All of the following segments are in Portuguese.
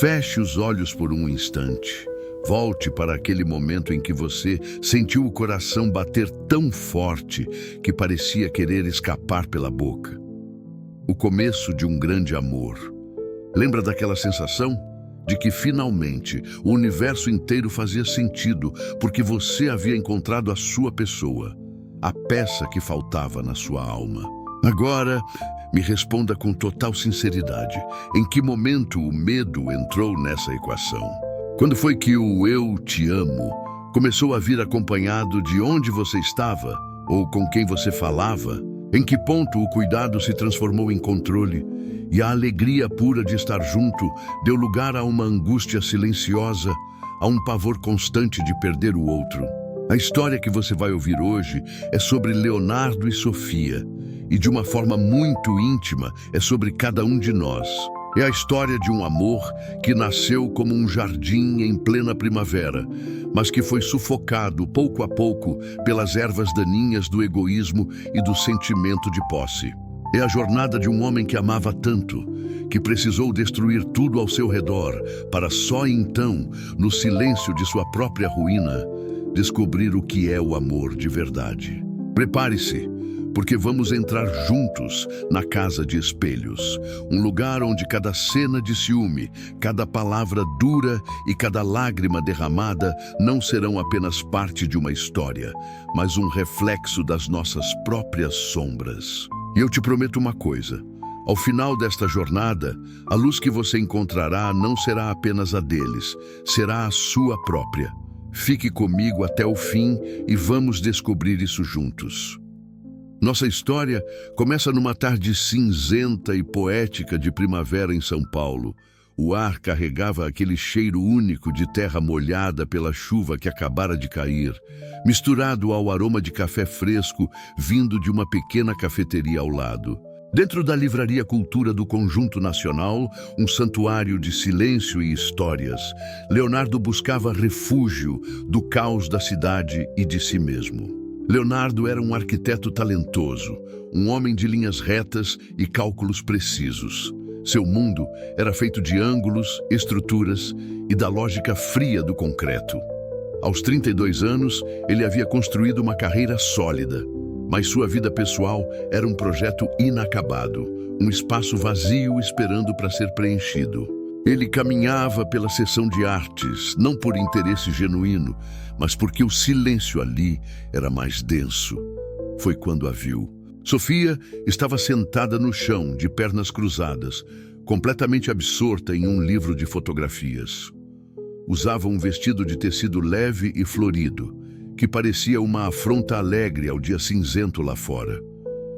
Feche os olhos por um instante. Volte para aquele momento em que você sentiu o coração bater tão forte que parecia querer escapar pela boca. O começo de um grande amor. Lembra daquela sensação de que finalmente o universo inteiro fazia sentido porque você havia encontrado a sua pessoa, a peça que faltava na sua alma. Agora, me responda com total sinceridade, em que momento o medo entrou nessa equação? Quando foi que o "eu te amo" começou a vir acompanhado de onde você estava ou com quem você falava? Em que ponto o cuidado se transformou em controle e a alegria pura de estar junto deu lugar a uma angústia silenciosa, a um pavor constante de perder o outro? A história que você vai ouvir hoje é sobre Leonardo e Sofia, e de uma forma muito íntima é sobre cada um de nós. É a história de um amor que nasceu como um jardim em plena primavera, mas que foi sufocado pouco a pouco pelas ervas daninhas do egoísmo e do sentimento de posse. É a jornada de um homem que amava tanto, que precisou destruir tudo ao seu redor, para só então, no silêncio de sua própria ruína, descobrir o que é o amor de verdade. Prepare-se, porque vamos entrar juntos na Casa de Espelhos, um lugar onde cada cena de ciúme, cada palavra dura e cada lágrima derramada não serão apenas parte de uma história, mas um reflexo das nossas próprias sombras. E eu te prometo uma coisa: ao final desta jornada, a luz que você encontrará não será apenas a deles, será a sua própria. Fique comigo até o fim e vamos descobrir isso juntos. Nossa história começa numa tarde cinzenta e poética de primavera em São Paulo. O ar carregava aquele cheiro único de terra molhada pela chuva que acabara de cair, misturado ao aroma de café fresco vindo de uma pequena cafeteria ao lado. Dentro da Livraria Cultura do Conjunto Nacional, um santuário de silêncio e histórias, Leonardo buscava refúgio do caos da cidade e de si mesmo. Leonardo era um arquiteto talentoso, um homem de linhas retas e cálculos precisos. Seu mundo era feito de ângulos, estruturas e da lógica fria do concreto. Aos 32 anos, ele havia construído uma carreira sólida, mas sua vida pessoal era um projeto inacabado, um espaço vazio esperando para ser preenchido. Ele caminhava pela seção de artes, não por interesse genuíno, mas porque o silêncio ali era mais denso. Foi quando a viu. Sofia estava sentada no chão, de pernas cruzadas, completamente absorta em um livro de fotografias. Usava um vestido de tecido leve e florido, que parecia uma afronta alegre ao dia cinzento lá fora.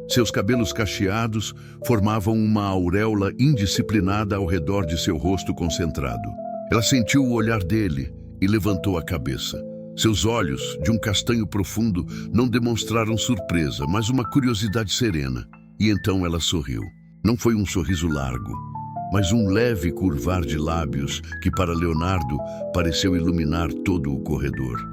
Seus cabelos cacheados formavam uma auréola indisciplinada ao redor de seu rosto concentrado. Ela sentiu o olhar dele e levantou a cabeça. Seus olhos, de um castanho profundo, não demonstraram surpresa, mas uma curiosidade serena. E então ela sorriu. Não foi um sorriso largo, mas um leve curvar de lábios que, para Leonardo, pareceu iluminar todo o corredor.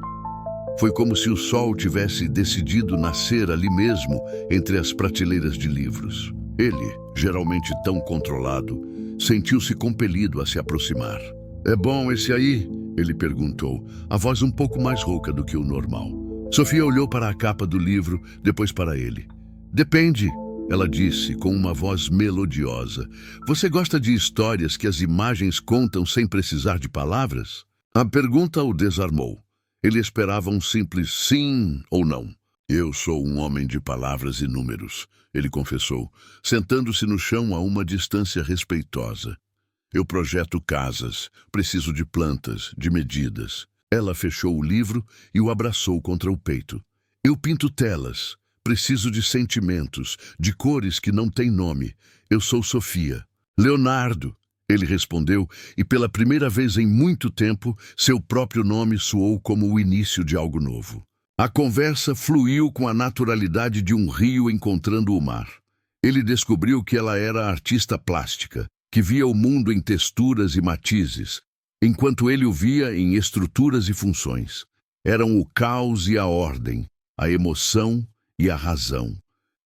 Foi como se o sol tivesse decidido nascer ali mesmo, entre as prateleiras de livros. Ele, geralmente tão controlado, sentiu-se compelido a se aproximar. "É bom esse aí?" ele perguntou, a voz um pouco mais rouca do que o normal. Sofia olhou para a capa do livro, depois para ele. "Depende", ela disse, com uma voz melodiosa. "Você gosta de histórias que as imagens contam sem precisar de palavras?" A pergunta o desarmou. Ele esperava um simples sim ou não. "Eu sou um homem de palavras e números", ele confessou, sentando-se no chão a uma distância respeitosa. "Eu projeto casas, preciso de plantas, de medidas." Ela fechou o livro e o abraçou contra o peito. "Eu pinto telas, preciso de sentimentos, de cores que não têm nome. Eu sou Sofia." "Leonardo", ele respondeu, e pela primeira vez em muito tempo, seu próprio nome soou como o início de algo novo. A conversa fluiu com a naturalidade de um rio encontrando o mar. Ele descobriu que ela era artista plástica, que via o mundo em texturas e matizes, enquanto ele o via em estruturas e funções. Eram o caos e a ordem, a emoção e a razão.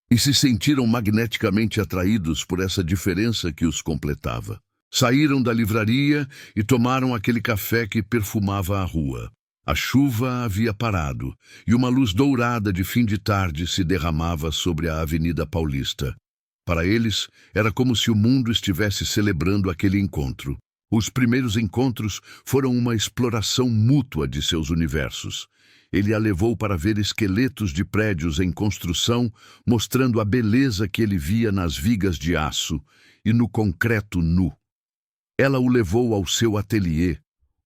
E se sentiram magneticamente atraídos por essa diferença que os completava. Saíram da livraria e tomaram aquele café que perfumava a rua. A chuva havia parado e uma luz dourada de fim de tarde se derramava sobre a Avenida Paulista. Para eles, era como se o mundo estivesse celebrando aquele encontro. Os primeiros encontros foram uma exploração mútua de seus universos. Ele a levou para ver esqueletos de prédios em construção, mostrando a beleza que ele via nas vigas de aço e no concreto nu. Ela o levou ao seu ateliê,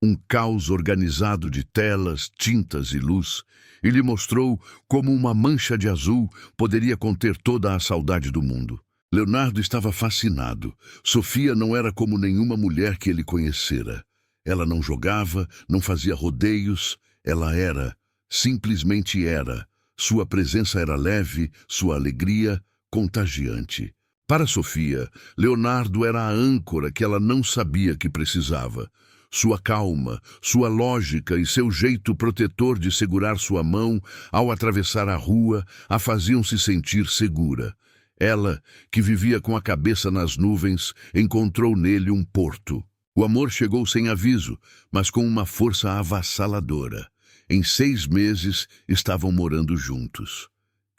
um caos organizado de telas, tintas e luz, e lhe mostrou como uma mancha de azul poderia conter toda a saudade do mundo. Leonardo estava fascinado. Sofia não era como nenhuma mulher que ele conhecera. Ela não jogava, não fazia rodeios. Ela era, simplesmente era. Sua presença era leve, sua alegria contagiante. Para Sofia, Leonardo era a âncora que ela não sabia que precisava. Sua calma, sua lógica e seu jeito protetor de segurar sua mão ao atravessar a rua a faziam se sentir segura. Ela, que vivia com a cabeça nas nuvens, encontrou nele um porto. O amor chegou sem aviso, mas com uma força avassaladora. Em 6 meses, estavam morando juntos.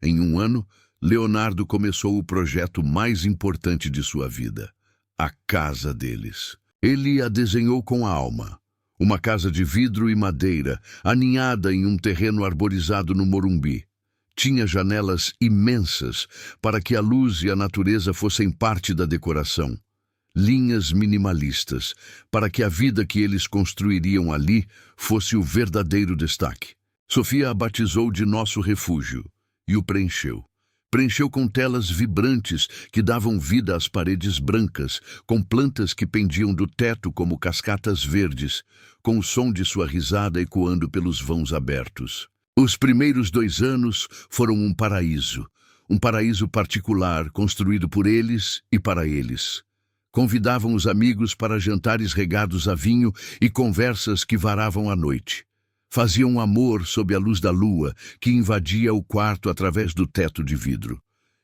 Em 1 ano, Leonardo começou o projeto mais importante de sua vida, a casa deles. Ele a desenhou com a alma. Uma casa de vidro e madeira, aninhada em um terreno arborizado no Morumbi. Tinha janelas imensas para que a luz e a natureza fossem parte da decoração. Linhas minimalistas para que a vida que eles construiriam ali fosse o verdadeiro destaque. Sofia a batizou de Nosso Refúgio e o preencheu. Preencheu com telas vibrantes que davam vida às paredes brancas, com plantas que pendiam do teto como cascatas verdes, com o som de sua risada ecoando pelos vãos abertos. Os primeiros 2 anos foram um paraíso particular construído por eles e para eles. Convidavam os amigos para jantares regados a vinho e conversas que varavam a noite. Faziam amor sob a luz da lua, que invadia o quarto através do teto de vidro.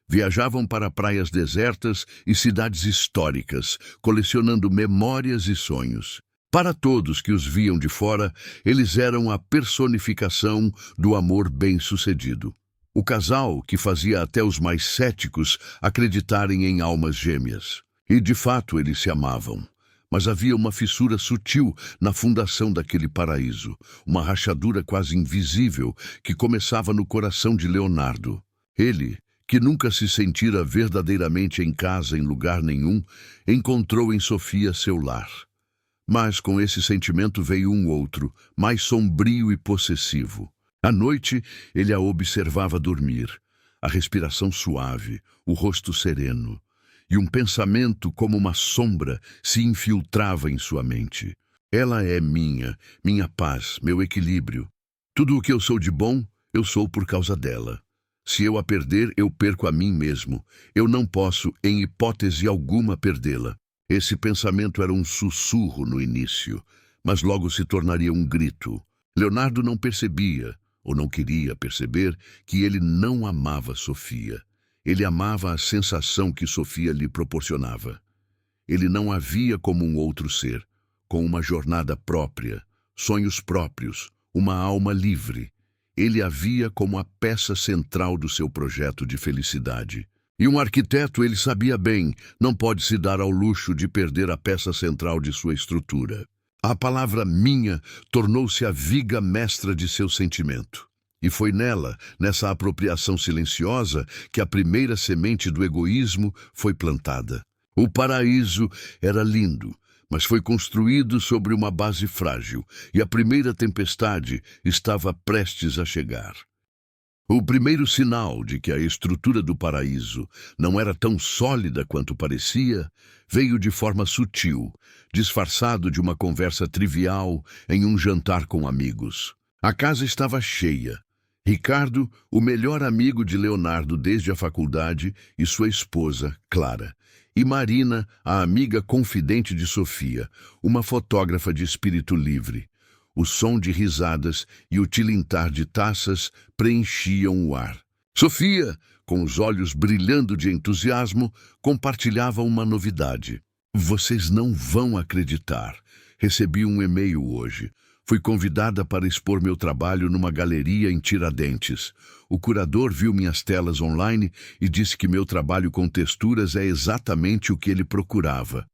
Viajavam para praias desertas e cidades históricas, colecionando memórias e sonhos. Para todos que os viam de fora, eles eram a personificação do amor bem-sucedido. O casal que fazia até os mais céticos acreditarem em almas gêmeas. E, de fato, eles se amavam. Mas havia uma fissura sutil na fundação daquele paraíso, uma rachadura quase invisível que começava no coração de Leonardo. Ele, que nunca se sentira verdadeiramente em casa em lugar nenhum, encontrou em Sofia seu lar. Mas com esse sentimento veio um outro, mais sombrio e possessivo. À noite, ele a observava dormir, a respiração suave, o rosto sereno. E um pensamento como uma sombra se infiltrava em sua mente. Ela é minha paz, meu equilíbrio. Tudo o que eu sou de bom, eu sou por causa dela. Se eu a perder, eu perco a mim mesmo. Eu não posso, em hipótese alguma, perdê-la. Esse pensamento era um sussurro no início, mas logo se tornaria um grito. Leonardo não percebia, ou não queria perceber, que ele não amava Sofia. Ele amava a sensação que Sofia lhe proporcionava. Ele não a via como um outro ser, com uma jornada própria, sonhos próprios, uma alma livre. Ele a via como a peça central do seu projeto de felicidade. E um arquiteto, ele sabia bem, não pode se dar ao luxo de perder a peça central de sua estrutura. A palavra minha tornou-se a viga mestra de seu sentimento. E foi nela, nessa apropriação silenciosa, que a primeira semente do egoísmo foi plantada. O paraíso era lindo, mas foi construído sobre uma base frágil, e a primeira tempestade estava prestes a chegar. O primeiro sinal de que a estrutura do paraíso não era tão sólida quanto parecia veio de forma sutil, disfarçado de uma conversa trivial em um jantar com amigos. A casa estava cheia. Ricardo, o melhor amigo de Leonardo desde a faculdade, e sua esposa, Clara. E Marina, a amiga confidente de Sofia, uma fotógrafa de espírito livre. O som de risadas e o tilintar de taças preenchiam o ar. Sofia, com os olhos brilhando de entusiasmo, compartilhava uma novidade. Vocês não vão acreditar. Recebi um e-mail hoje. Fui convidada para expor meu trabalho numa galeria em Tiradentes. O curador viu minhas telas online e disse que meu trabalho com texturas é exatamente o que ele procurava.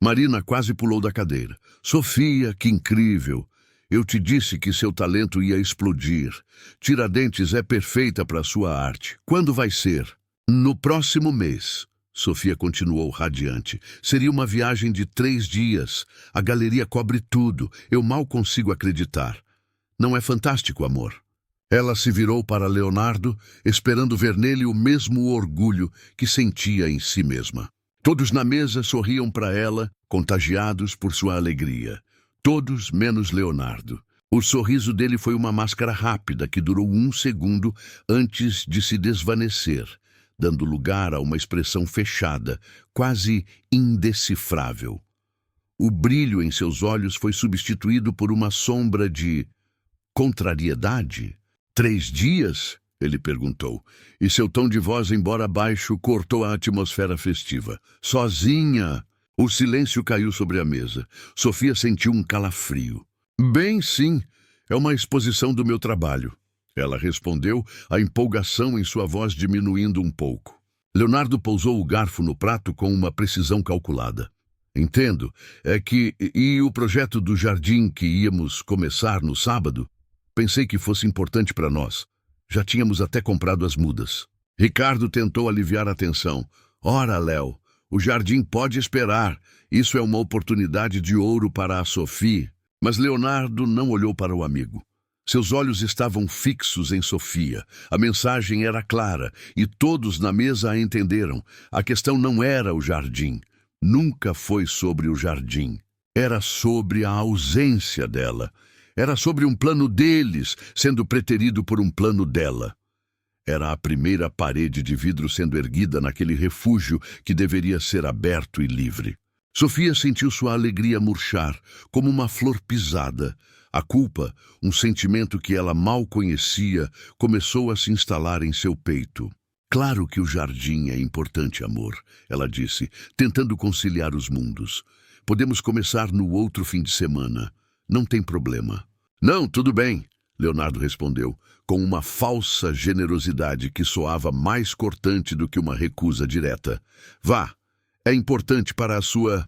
Marina quase pulou da cadeira. Sofia, que incrível! Eu te disse que seu talento ia explodir. Tiradentes é perfeita para sua arte. Quando vai ser? No próximo mês. Sofia continuou radiante. Seria uma viagem de 3 dias. A galeria cobre tudo. Eu mal consigo acreditar. Não é fantástico, amor? Ela se virou para Leonardo, esperando ver nele o mesmo orgulho que sentia em si mesma. Todos na mesa sorriam para ela, contagiados por sua alegria. Todos menos Leonardo. O sorriso dele foi uma máscara rápida que durou 1 segundo antes de se desvanecer, dando lugar a uma expressão fechada, quase indecifrável. O brilho em seus olhos foi substituído por uma sombra de contrariedade. 3 dias? Ele perguntou, e seu tom de voz, embora baixo, cortou a atmosfera festiva. Sozinha! O silêncio caiu sobre a mesa. Sofia sentiu um calafrio. Bem, sim, é uma exposição do meu trabalho. Ela respondeu, a empolgação em sua voz diminuindo um pouco. Leonardo pousou o garfo no prato com uma precisão calculada. Entendo, é que... E o projeto do jardim que íamos começar no sábado? Pensei que fosse importante para nós. Já tínhamos até comprado as mudas. Ricardo tentou aliviar a tensão. Ora, Léo, o jardim pode esperar. Isso é uma oportunidade de ouro para a Sophie. Mas Leonardo não olhou para o amigo. Seus olhos estavam fixos em Sofia. A mensagem era clara e todos na mesa a entenderam. A questão não era o jardim. Nunca foi sobre o jardim. Era sobre a ausência dela. Era sobre um plano deles sendo preterido por um plano dela. Era a primeira parede de vidro sendo erguida naquele refúgio que deveria ser aberto e livre. Sofia sentiu sua alegria murchar, como uma flor pisada. A culpa, um sentimento que ela mal conhecia, começou a se instalar em seu peito. Claro que o jardim é importante, amor, ela disse, tentando conciliar os mundos. Podemos começar no outro fim de semana. Não tem problema. Não, tudo bem, Leonardo respondeu, com uma falsa generosidade que soava mais cortante do que uma recusa direta. Vá, é importante para a sua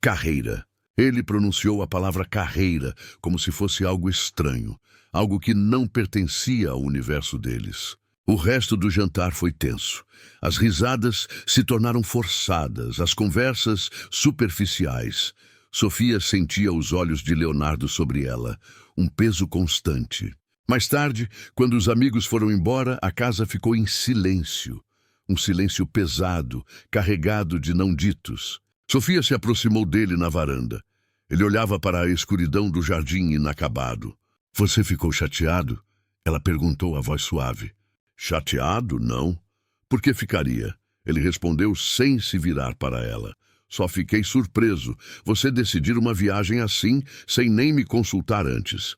carreira. Ele pronunciou a palavra carreira como se fosse algo estranho, algo que não pertencia ao universo deles. O resto do jantar foi tenso. As risadas se tornaram forçadas, as conversas superficiais. Sofia sentia os olhos de Leonardo sobre ela, um peso constante. Mais tarde, quando os amigos foram embora, a casa ficou em silêncio. Um silêncio pesado, carregado de não ditos. Sofia se aproximou dele na varanda. Ele olhava para a escuridão do jardim inacabado. Você ficou chateado? Ela perguntou a voz suave. Chateado, não. Por que ficaria? Ele respondeu sem se virar para ela. Só fiquei surpreso. Você decidir uma viagem assim, sem nem me consultar antes.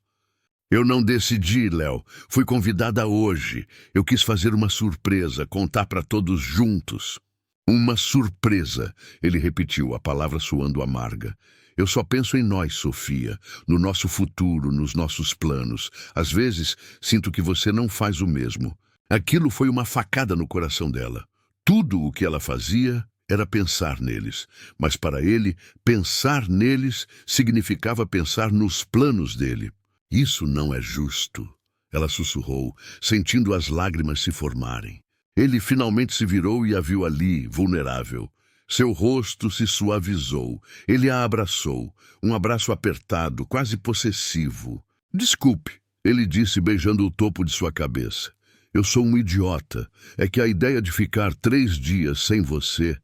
Eu não decidi, Léo. Fui convidada hoje. Eu quis fazer uma surpresa, contar para todos juntos. Uma surpresa, ele repetiu, a palavra soando amarga. Eu só penso em nós, Sofia, no nosso futuro, nos nossos planos. Às vezes, sinto que você não faz o mesmo. Aquilo foi uma facada no coração dela. Tudo o que ela fazia era pensar neles. Mas para ele, pensar neles significava pensar nos planos dele. Isso não é justo, ela sussurrou, sentindo as lágrimas se formarem. Ele finalmente se virou e a viu ali, vulnerável. Seu rosto se suavizou. Ele a abraçou, um abraço apertado, quase possessivo. Desculpe, ele disse beijando o topo de sua cabeça. Eu sou um idiota. É que a ideia de ficar 3 dias sem você,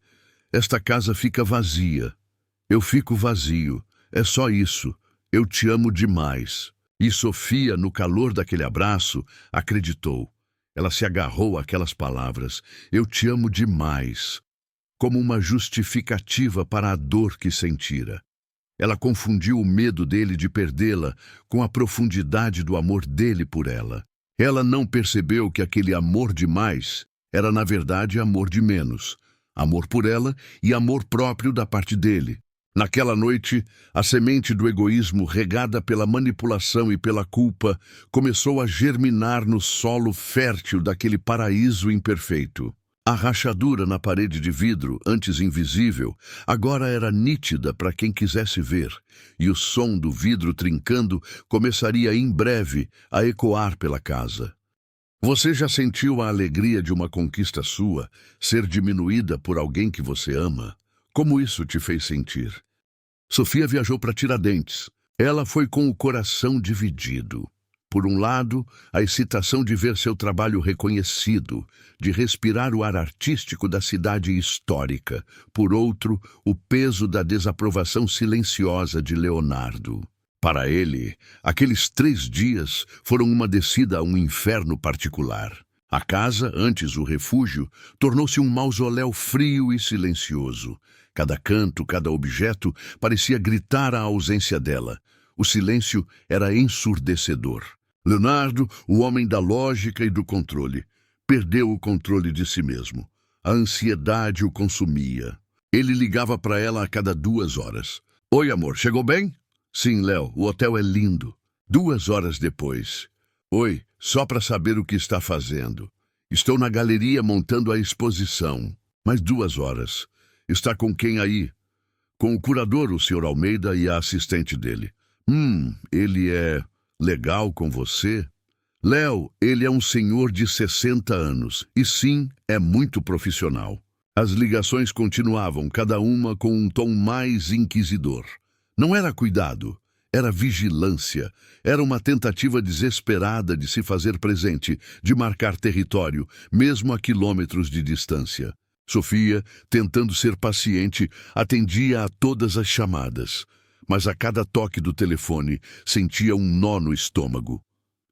esta casa fica vazia. Eu fico vazio. É só isso. Eu te amo demais. E Sofia, no calor daquele abraço, acreditou. Ela se agarrou àquelas palavras. Eu te amo demais. Como uma justificativa para a dor que sentira. Ela confundiu o medo dele de perdê-la com a profundidade do amor dele por ela. Ela não percebeu que aquele amor demais era, na verdade, amor de menos. Amor por ela e amor próprio da parte dele. Naquela noite, a semente do egoísmo, regada pela manipulação e pela culpa, começou a germinar no solo fértil daquele paraíso imperfeito. A rachadura na parede de vidro, antes invisível, agora era nítida para quem quisesse ver, e o som do vidro trincando começaria em breve a ecoar pela casa. Você já sentiu a alegria de uma conquista sua ser diminuída por alguém que você ama? Como isso te fez sentir? Sofia viajou para Tiradentes. Ela foi com o coração dividido. Por um lado, a excitação de ver seu trabalho reconhecido, de respirar o ar artístico da cidade histórica. Por outro, o peso da desaprovação silenciosa de Leonardo. Para ele, aqueles 3 dias foram uma descida a um inferno particular. A casa, antes o refúgio, tornou-se um mausoléu frio e silencioso. Cada canto, cada objeto parecia gritar a ausência dela. O silêncio era ensurdecedor. Leonardo, o homem da lógica e do controle, perdeu o controle de si mesmo. A ansiedade o consumia. Ele ligava para ela a cada 2 horas. Oi, amor, chegou bem? Sim, Léo, o hotel é lindo. 2 horas depois. Oi, só para saber o que está fazendo. Estou na galeria montando a exposição. Mais 2 horas. Está com quem aí? Com o curador, o Sr. Almeida, e a assistente dele. Ele é legal com você? Léo, ele é um senhor de 60 anos. E sim, é muito profissional. As ligações continuavam, cada uma com um tom mais inquisidor. Não era cuidado, era vigilância. Era uma tentativa desesperada de se fazer presente, de marcar território, mesmo a quilômetros de distância. Sofia, tentando ser paciente, atendia a todas as chamadas, mas a cada toque do telefone sentia um nó no estômago.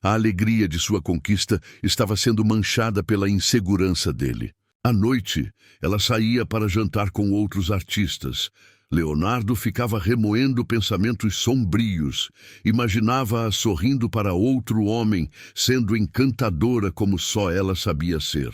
A alegria de sua conquista estava sendo manchada pela insegurança dele. À noite, ela saía para jantar com outros artistas. Leonardo ficava remoendo pensamentos sombrios. Imaginava-a sorrindo para outro homem, sendo encantadora como só ela sabia ser.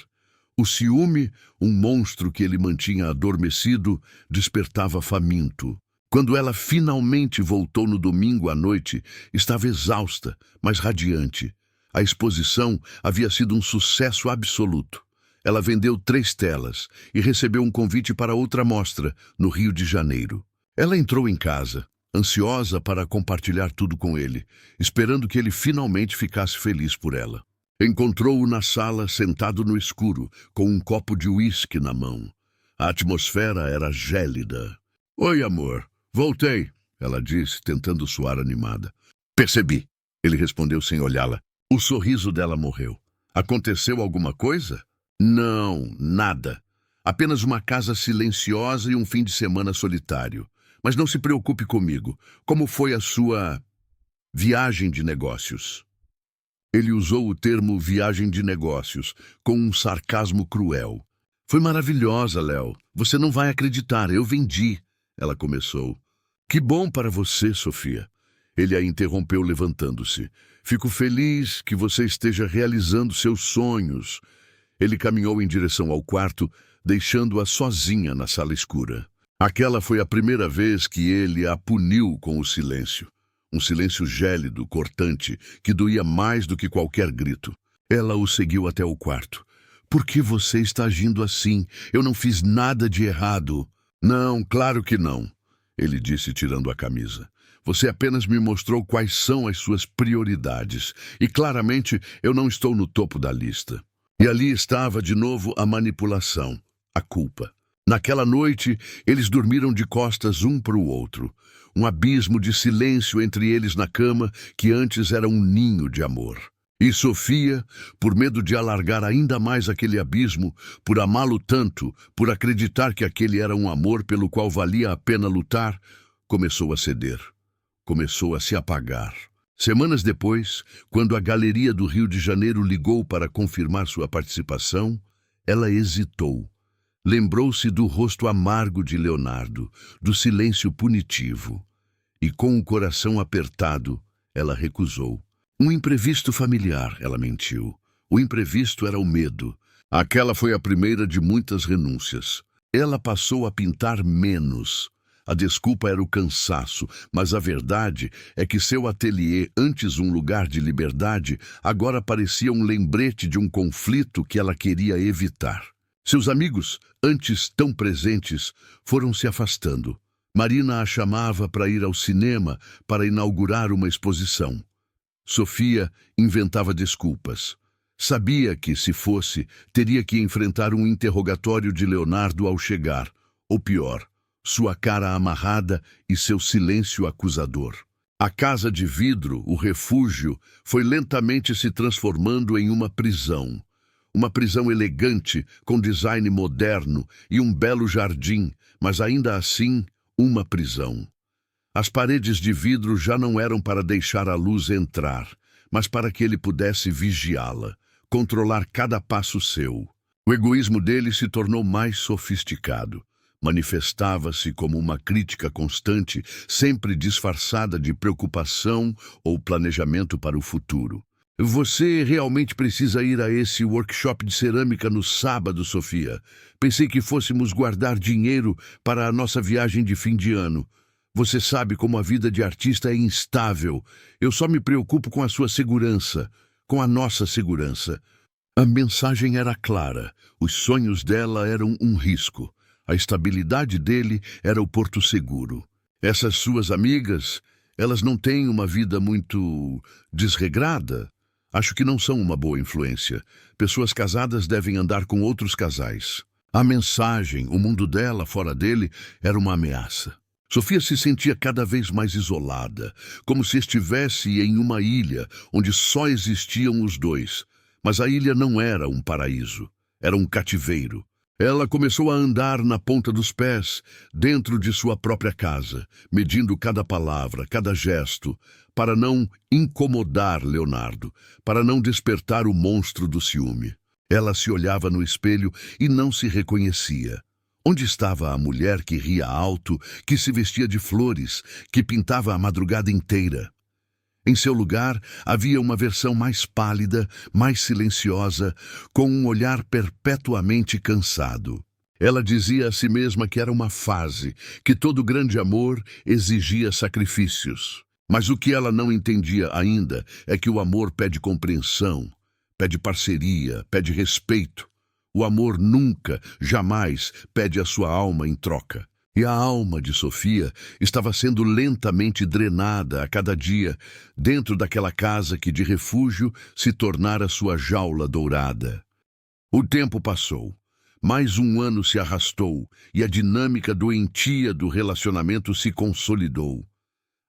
O ciúme, um monstro que ele mantinha adormecido, despertava faminto. Quando ela finalmente voltou no domingo à noite, estava exausta, mas radiante. A exposição havia sido um sucesso absoluto. Ela vendeu 3 telas e recebeu um convite para outra mostra, no Rio de Janeiro. Ela entrou em casa, ansiosa para compartilhar tudo com ele, esperando que ele finalmente ficasse feliz por ela. Encontrou-o na sala, sentado no escuro, com um copo de uísque na mão. A atmosfera era gélida. Oi, amor. Voltei, ela disse, tentando soar animada. Percebi, ele respondeu sem olhá-la. O sorriso dela morreu. Aconteceu alguma coisa? Não, nada. Apenas uma casa silenciosa e um fim de semana solitário. Mas não se preocupe comigo. Como foi a sua viagem de negócios? Ele usou o termo viagem de negócios, com um sarcasmo cruel. Foi maravilhosa, Léo. Você não vai acreditar, eu vendi. Ela começou. Que bom para você, Sofia. Ele a interrompeu levantando-se. Fico feliz que você esteja realizando seus sonhos. Ele caminhou em direção ao quarto, deixando-a sozinha na sala escura. Aquela foi a primeira vez que ele a puniu com o silêncio. Um silêncio gélido, cortante, que doía mais do que qualquer grito. Ela o seguiu até o quarto. Por que você está agindo assim? Eu não fiz nada de errado. Não, claro que não, ele disse tirando a camisa. Você apenas me mostrou quais são as suas prioridades. E claramente eu não estou no topo da lista. E ali estava de novo a manipulação, a culpa. Naquela noite, eles dormiram de costas um para o outro. Um abismo de silêncio entre eles na cama que antes era um ninho de amor. E Sofia, por medo de alargar ainda mais aquele abismo, por amá-lo tanto, por acreditar que aquele era um amor pelo qual valia a pena lutar, começou a ceder. Começou a se apagar. Semanas depois, quando a Galeria do Rio de Janeiro ligou para confirmar sua participação, ela hesitou. Lembrou-se do rosto amargo de Leonardo, do silêncio punitivo. E com o coração apertado, ela recusou. Um imprevisto familiar, ela mentiu. O imprevisto era o medo. Aquela foi a primeira de muitas renúncias. Ela passou a pintar menos, A desculpa era o cansaço, mas a verdade é que seu ateliê, antes um lugar de liberdade, agora parecia um lembrete de um conflito que ela queria evitar. Seus amigos, antes tão presentes, foram se afastando. Marina a chamava para ir ao cinema para inaugurar uma exposição. Sofia inventava desculpas. Sabia que, se fosse, teria que enfrentar um interrogatório de Leonardo ao chegar, ou pior, sua cara amarrada e seu silêncio acusador. A casa de vidro, o refúgio, foi lentamente se transformando em uma prisão. Uma prisão elegante, com design moderno e um belo jardim, mas ainda assim, uma prisão. As paredes de vidro já não eram para deixar a luz entrar, mas para que ele pudesse vigiá-la, controlar cada passo seu. O egoísmo dele se tornou mais sofisticado. Manifestava-se como uma crítica constante, sempre disfarçada de preocupação ou planejamento para o futuro. Você realmente precisa ir a esse workshop de cerâmica no sábado, Sofia. Pensei que fôssemos guardar dinheiro para a nossa viagem de fim de ano. Você sabe como a vida de artista é instável. Eu só me preocupo com a sua segurança, com a nossa segurança. A mensagem era clara. Os sonhos dela eram um risco. A estabilidade dele era o porto seguro. Essas suas amigas, elas não têm uma vida muito desregrada? Acho que não são uma boa influência. Pessoas casadas devem andar com outros casais. A mensagem, o mundo dela, fora dele, era uma ameaça. Sofia se sentia cada vez mais isolada, como se estivesse em uma ilha onde só existiam os dois. Mas a ilha não era um paraíso, era um cativeiro. Ela começou a andar na ponta dos pés, dentro de sua própria casa, medindo cada palavra, cada gesto, para não incomodar Leonardo, para não despertar o monstro do ciúme. Ela se olhava no espelho e não se reconhecia. Onde estava a mulher que ria alto, que se vestia de flores, que pintava a madrugada inteira? Em seu lugar, havia uma versão mais pálida, mais silenciosa, com um olhar perpetuamente cansado. Ela dizia a si mesma que era uma fase, que todo grande amor exigia sacrifícios. Mas o que ela não entendia ainda é que o amor pede compreensão, pede parceria, pede respeito. O amor nunca, jamais pede a sua alma em troca. E a alma de Sofia estava sendo lentamente drenada a cada dia dentro daquela casa que de refúgio se tornara sua jaula dourada. O tempo passou. Mais um ano se arrastou e a dinâmica doentia do relacionamento se consolidou.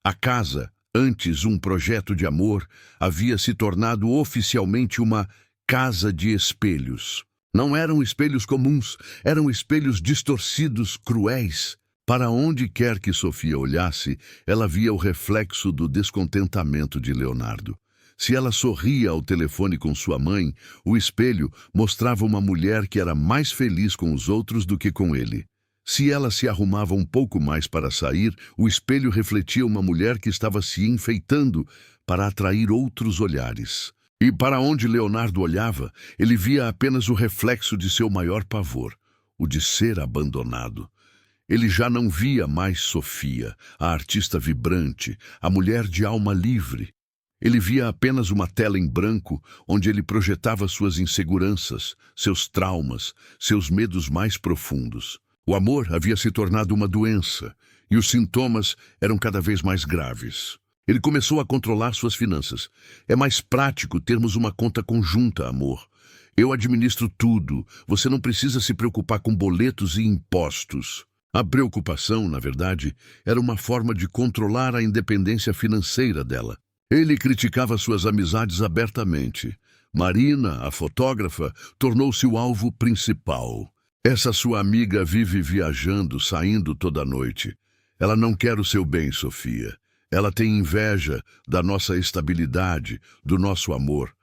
A casa, antes um projeto de amor, havia se tornado oficialmente uma casa de espelhos. Não eram espelhos comuns, eram espelhos distorcidos, cruéis. Para onde quer que Sofia olhasse, ela via o reflexo do descontentamento de Leonardo. Se ela sorria ao telefone com sua mãe, o espelho mostrava uma mulher que era mais feliz com os outros do que com ele. Se ela se arrumava um pouco mais para sair, o espelho refletia uma mulher que estava se enfeitando para atrair outros olhares. E para onde Leonardo olhava, ele via apenas o reflexo de seu maior pavor, o de ser abandonado. Ele já não via mais Sofia, a artista vibrante, a mulher de alma livre. Ele via apenas uma tela em branco onde ele projetava suas inseguranças, seus traumas, seus medos mais profundos. O amor havia se tornado uma doença e os sintomas eram cada vez mais graves. Ele começou a controlar suas finanças. É mais prático termos uma conta conjunta, amor. Eu administro tudo. Você não precisa se preocupar com boletos e impostos. A preocupação, na verdade, era uma forma de controlar a independência financeira dela. Ele criticava suas amizades abertamente. Marina, a fotógrafa, tornou-se o alvo principal. Essa sua amiga vive viajando, saindo toda noite. Ela não quer o seu bem, Sofia. Ela tem inveja da nossa estabilidade, do nosso amor.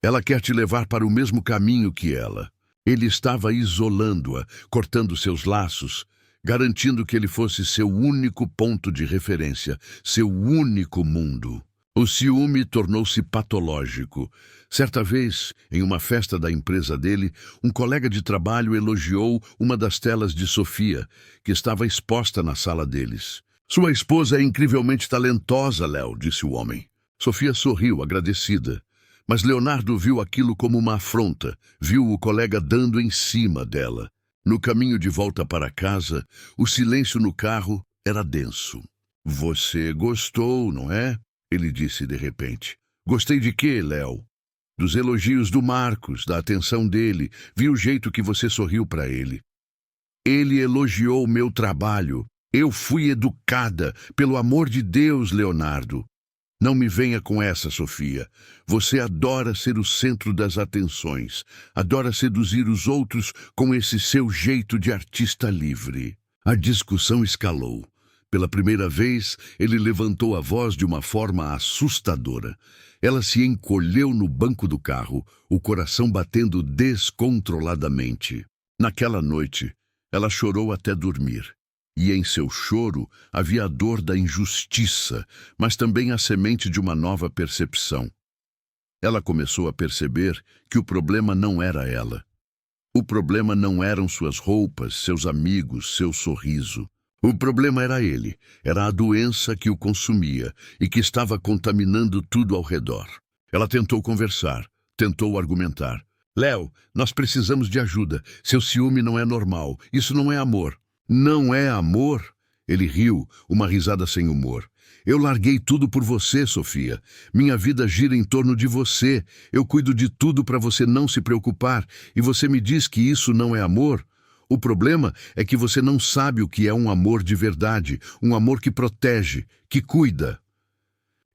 Ela quer te levar para o mesmo caminho que ela. Ele estava isolando-a, cortando seus laços, garantindo que ele fosse seu único ponto de referência, seu único mundo. O ciúme tornou-se patológico. Certa vez, em uma festa da empresa dele, um colega de trabalho elogiou uma das telas de Sofia, que estava exposta na sala deles. Sua esposa é incrivelmente talentosa, Léo, disse o homem. Sofia sorriu, agradecida. Mas Leonardo viu aquilo como uma afronta, viu o colega dando em cima dela. No caminho de volta para casa, o silêncio no carro era denso. Você gostou, não é? Ele disse de repente. Gostei de quê, Léo? Dos elogios do Marcos, da atenção dele. Vi o jeito que você sorriu para ele. Ele elogiou o meu trabalho. Eu fui educada. Pelo amor de Deus, Leonardo. Não me venha com essa, Sofia. Você adora ser o centro das atenções. Adora seduzir os outros com esse seu jeito de artista livre. A discussão escalou. Pela primeira vez, ele levantou a voz de uma forma assustadora. Ela se encolheu no banco do carro, o coração batendo descontroladamente. Naquela noite, ela chorou até dormir. E em seu choro havia a dor da injustiça, mas também a semente de uma nova percepção. Ela começou a perceber que o problema não era ela. O problema não eram suas roupas, seus amigos, seu sorriso. O problema era ele, era a doença que o consumia e que estava contaminando tudo ao redor. Ela tentou conversar, tentou argumentar. Léo, nós precisamos de ajuda. Seu ciúme não é normal. Isso não é amor. Não é amor? Ele riu, uma risada sem humor. Eu larguei tudo por você, Sofia. Minha vida gira em torno de você. Eu cuido de tudo para você não se preocupar. E você me diz que isso não é amor? O problema é que você não sabe o que é um amor de verdade, um amor que protege, que cuida.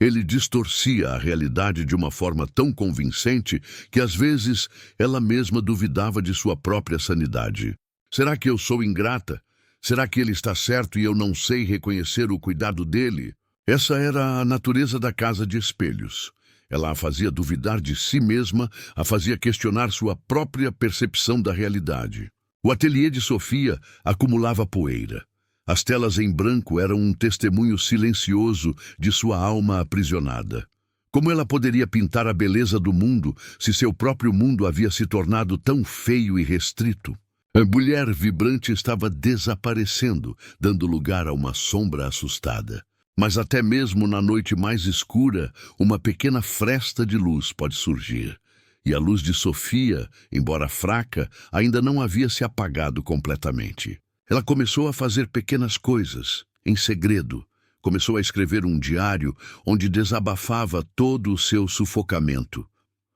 Ele distorcia a realidade de uma forma tão convincente que às vezes ela mesma duvidava de sua própria sanidade. Será que eu sou ingrata? Será que ele está certo e eu não sei reconhecer o cuidado dele? Essa era a natureza da casa de espelhos. Ela a fazia duvidar de si mesma, a fazia questionar sua própria percepção da realidade. O ateliê de Sofia acumulava poeira. As telas em branco eram um testemunho silencioso de sua alma aprisionada. Como ela poderia pintar a beleza do mundo se seu próprio mundo havia se tornado tão feio e restrito? A mulher vibrante estava desaparecendo, dando lugar a uma sombra assustada. Mas até mesmo na noite mais escura, uma pequena fresta de luz pode surgir. E a luz de Sofia, embora fraca, ainda não havia se apagado completamente. Ela começou a fazer pequenas coisas, em segredo. Começou a escrever um diário onde desabafava todo o seu sufocamento.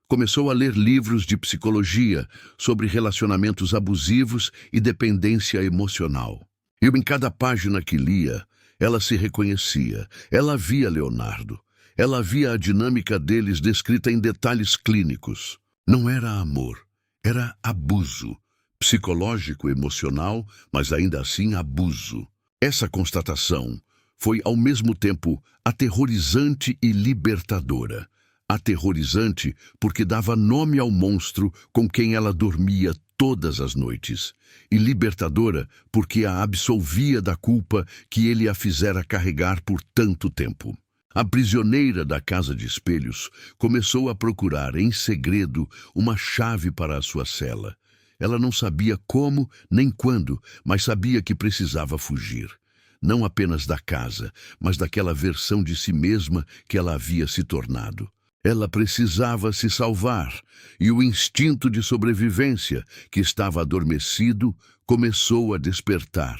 Começou a ler livros de psicologia sobre relacionamentos abusivos e dependência emocional. E em cada página que lia, ela se reconhecia. Ela via Leonardo. Ela via a dinâmica deles descrita em detalhes clínicos. Não era amor, era abuso. Psicológico, emocional, mas ainda assim abuso. Essa constatação foi ao mesmo tempo aterrorizante e libertadora. Aterrorizante porque dava nome ao monstro com quem ela dormia todas as noites. E libertadora porque a absolvia da culpa que ele a fizera carregar por tanto tempo. A prisioneira da casa de espelhos começou a procurar, em segredo, uma chave para a sua cela. Ela não sabia como nem quando, mas sabia que precisava fugir. Não apenas da casa, mas daquela versão de si mesma que ela havia se tornado. Ela precisava se salvar, e o instinto de sobrevivência, que estava adormecido, começou a despertar.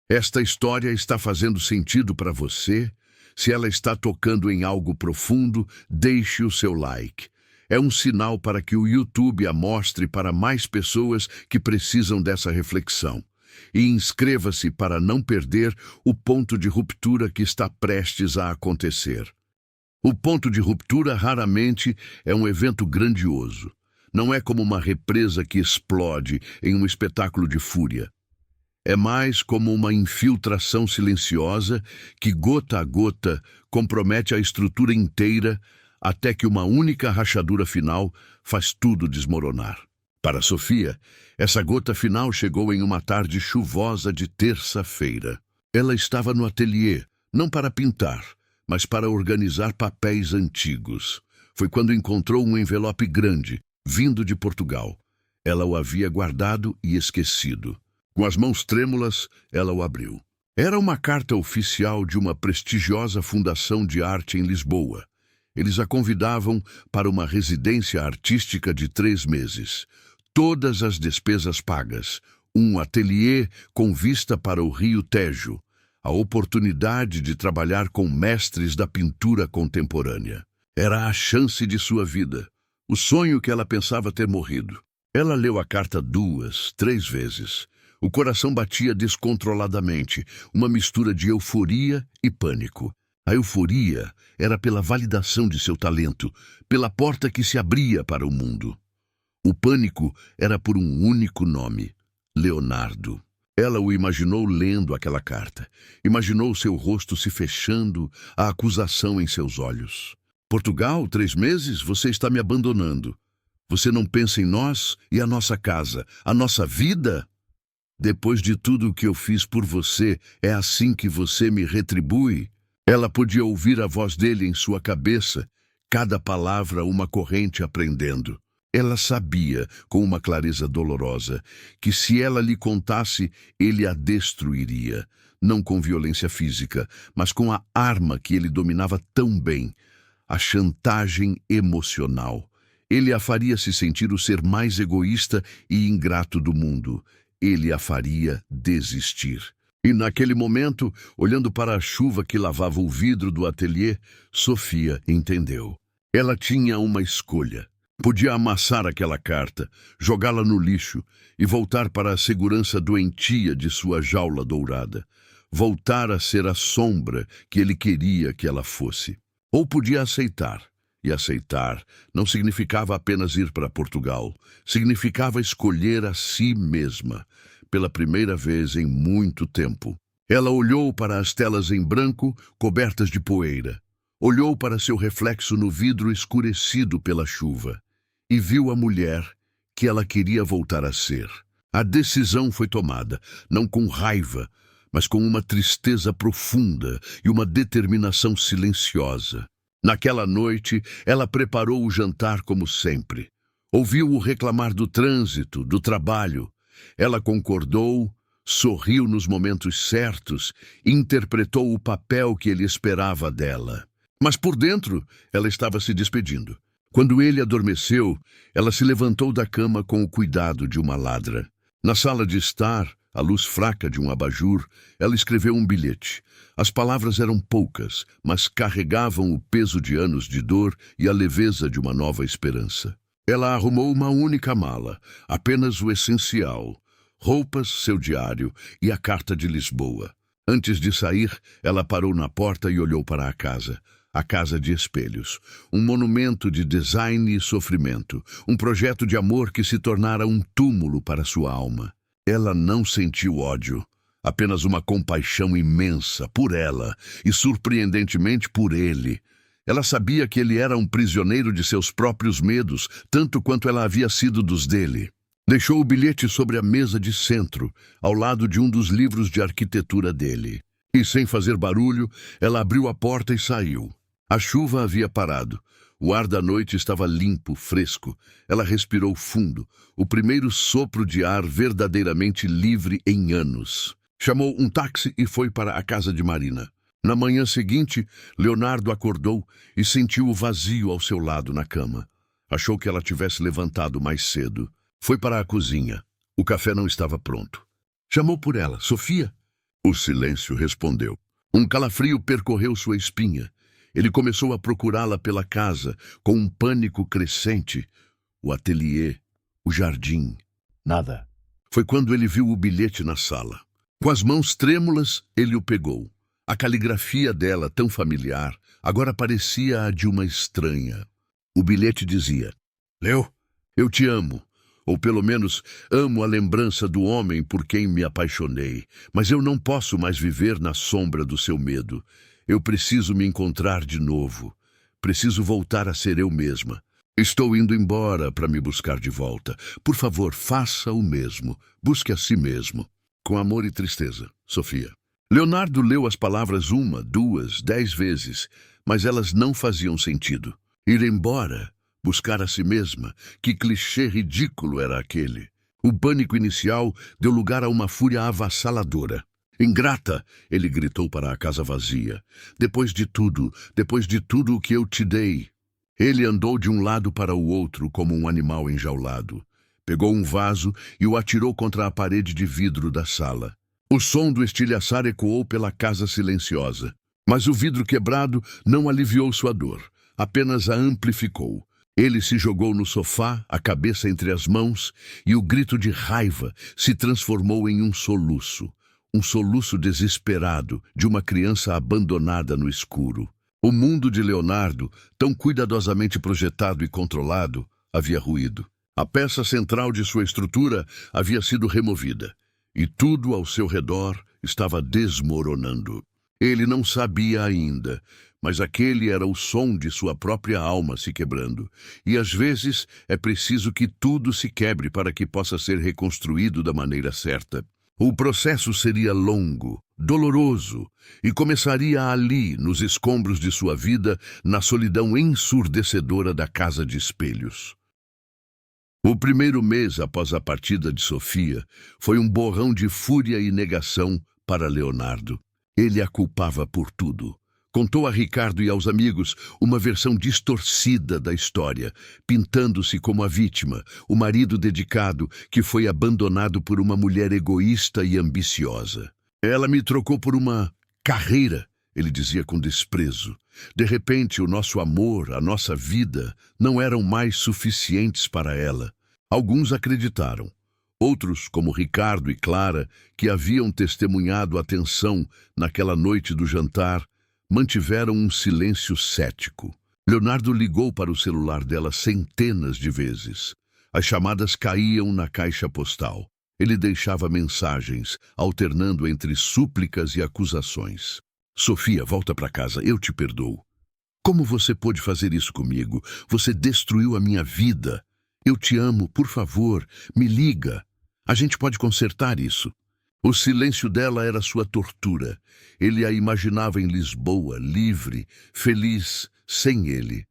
Esta história está fazendo sentido para você? Se ela está tocando em algo profundo, deixe o seu like. É um sinal para que o YouTube a mostre para mais pessoas que precisam dessa reflexão. E inscreva-se para não perder o ponto de ruptura que está prestes a acontecer. O ponto de ruptura raramente é um evento grandioso. Não é como uma represa que explode em um espetáculo de fúria. É mais como uma infiltração silenciosa que, gota a gota, compromete a estrutura inteira até que uma única rachadura final faz tudo desmoronar. Para Sofia, essa gota final chegou em uma tarde chuvosa de terça-feira. Ela estava no ateliê, não para pintar, mas para organizar papéis antigos. Foi quando encontrou um envelope grande, vindo de Portugal. Ela o havia guardado e esquecido. Com as mãos trêmulas, ela o abriu. Era uma carta oficial de uma prestigiosa fundação de arte em Lisboa. Eles a convidavam para uma residência artística de 3 meses. Todas as despesas pagas. Um ateliê com vista para o Rio Tejo. A oportunidade de trabalhar com mestres da pintura contemporânea. Era a chance de sua vida. O sonho que ela pensava ter morrido. Ela leu a carta 2, 3 vezes. O coração batia descontroladamente, uma mistura de euforia e pânico. A euforia era pela validação de seu talento, pela porta que se abria para o mundo. O pânico era por um único nome: Leonardo. Ela o imaginou lendo aquela carta. Imaginou seu rosto se fechando, a acusação em seus olhos. Portugal, 3 meses, você está me abandonando. Você não pensa em nós e a nossa casa, a nossa vida? Depois de tudo o que eu fiz por você, é assim que você me retribui? Ela podia ouvir a voz dele em sua cabeça, cada palavra uma corrente aprendendo. Ela sabia, com uma clareza dolorosa, que se ela lhe contasse, ele a destruiria. Não com violência física, mas com a arma que ele dominava tão bem, a chantagem emocional. Ele a faria se sentir o ser mais egoísta e ingrato do mundo. Ele a faria desistir. E naquele momento, olhando para a chuva que lavava o vidro do ateliê, Sofia entendeu. Ela tinha uma escolha. Podia amassar aquela carta, jogá-la no lixo e voltar para a segurança doentia de sua jaula dourada. Voltar a ser a sombra que ele queria que ela fosse. Ou podia aceitar. E aceitar não significava apenas ir para Portugal. Significava escolher a si mesma, pela primeira vez em muito tempo. Ela olhou para as telas em branco, cobertas de poeira. Olhou para seu reflexo no vidro escurecido pela chuva. E viu a mulher que ela queria voltar a ser. A decisão foi tomada, não com raiva, mas com uma tristeza profunda e uma determinação silenciosa. Naquela noite, ela preparou o jantar como sempre. Ouviu-o reclamar do trânsito, do trabalho. Ela concordou, sorriu nos momentos certos, interpretou o papel que ele esperava dela. Mas por dentro, ela estava se despedindo. Quando ele adormeceu, ela se levantou da cama com o cuidado de uma ladra. Na sala de estar, à luz fraca de um abajur, ela escreveu um bilhete. As palavras eram poucas, mas carregavam o peso de anos de dor e a leveza de uma nova esperança. Ela arrumou uma única mala, apenas o essencial: roupas, seu diário e a carta de Lisboa. Antes de sair, ela parou na porta e olhou para a casa de espelhos, um monumento de design e sofrimento, um projeto de amor que se tornara um túmulo para sua alma. Ela não sentiu ódio, apenas uma compaixão imensa por ela e, surpreendentemente, por ele. Ela sabia que ele era um prisioneiro de seus próprios medos, tanto quanto ela havia sido dos dele. Deixou o bilhete sobre a mesa de centro, ao lado de um dos livros de arquitetura dele. E, sem fazer barulho, ela abriu a porta e saiu. A chuva havia parado. O ar da noite estava limpo, fresco. Ela respirou fundo, o primeiro sopro de ar verdadeiramente livre em anos. Chamou um táxi e foi para a casa de Marina. Na manhã seguinte, Leonardo acordou e sentiu o vazio ao seu lado na cama. Achou que ela tivesse levantado mais cedo. Foi para a cozinha. O café não estava pronto. Chamou por ela. Sofia? O silêncio respondeu. Um calafrio percorreu sua espinha. Ele começou a procurá-la pela casa, com um pânico crescente. O ateliê, o jardim. Nada. Foi quando ele viu o bilhete na sala. Com as mãos trêmulas, ele o pegou. A caligrafia dela, tão familiar, agora parecia a de uma estranha. O bilhete dizia: Leo, eu te amo. Ou pelo menos amo a lembrança do homem por quem me apaixonei. Mas eu não posso mais viver na sombra do seu medo. Eu preciso me encontrar de novo. Preciso voltar a ser eu mesma. Estou indo embora para me buscar de volta. Por favor, faça o mesmo. Busque a si mesmo. Com amor e tristeza, Sofia. Leonardo leu as palavras 1, 2, 10 vezes, mas elas não faziam sentido. Ir embora, buscar a si mesma, que clichê ridículo era aquele. O pânico inicial deu lugar a uma fúria avassaladora. Ingrata, ele gritou para a casa vazia. Depois de tudo o que eu te dei. Ele andou de um lado para o outro como um animal enjaulado. Pegou um vaso e o atirou contra a parede de vidro da sala. O som do estilhaçar ecoou pela casa silenciosa. Mas o vidro quebrado não aliviou sua dor, apenas a amplificou. Ele se jogou no sofá, a cabeça entre as mãos, e o grito de raiva se transformou em um soluço desesperado de uma criança abandonada no escuro. O mundo de Leonardo, tão cuidadosamente projetado e controlado, havia ruído. A peça central de sua estrutura havia sido removida, e tudo ao seu redor estava desmoronando. Ele não sabia ainda, mas aquele era o som de sua própria alma se quebrando. E às vezes é preciso que tudo se quebre para que possa ser reconstruído da maneira certa. O processo seria longo, doloroso, e começaria ali, nos escombros de sua vida, na solidão ensurdecedora da casa de espelhos. O primeiro mês após a partida de Sofia foi um borrão de fúria e negação para Leonardo. Ele a culpava por tudo. Contou a Ricardo e aos amigos uma versão distorcida da história, pintando-se como a vítima, o marido dedicado que foi abandonado por uma mulher egoísta e ambiciosa. Ela me trocou por uma carreira, ele dizia com desprezo. De repente, o nosso amor, a nossa vida, não eram mais suficientes para ela. Alguns acreditaram. Outros, como Ricardo e Clara, que haviam testemunhado a tensão naquela noite do jantar, mantiveram um silêncio cético. Leonardo ligou para o celular dela centenas de vezes. As chamadas caíam na caixa postal. Ele deixava mensagens, alternando entre súplicas e acusações. Sofia, volta para casa, eu te perdoo. Como você pôde fazer isso comigo? Você destruiu a minha vida. Eu te amo, por favor, me liga. A gente pode consertar isso. O silêncio dela era sua tortura. Ele a imaginava em Lisboa, livre, feliz, sem ele.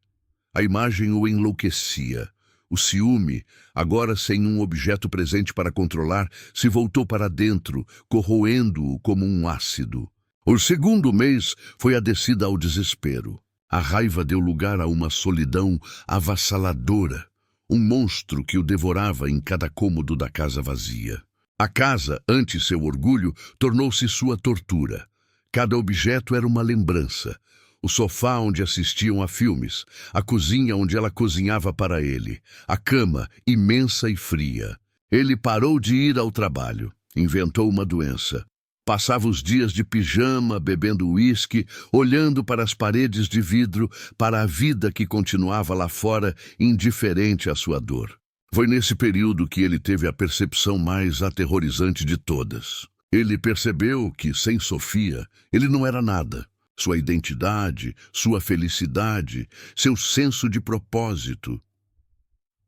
A imagem o enlouquecia. O ciúme, agora sem um objeto presente para controlar, se voltou para dentro, corroendo-o como um ácido. O segundo mês foi a descida ao desespero. A raiva deu lugar a uma solidão avassaladora, um monstro que o devorava em cada cômodo da casa vazia. A casa, antes seu orgulho, tornou-se sua tortura. Cada objeto era uma lembrança. O sofá onde assistiam a filmes, a cozinha onde ela cozinhava para ele, a cama, imensa e fria. Ele parou de ir ao trabalho, inventou uma doença. Passava os dias de pijama, bebendo uísque, olhando para as paredes de vidro, para a vida que continuava lá fora, indiferente à sua dor. Foi nesse período que ele teve a percepção mais aterrorizante de todas. Ele percebeu que, sem Sofia, ele não era nada. Sua identidade, sua felicidade, seu senso de propósito.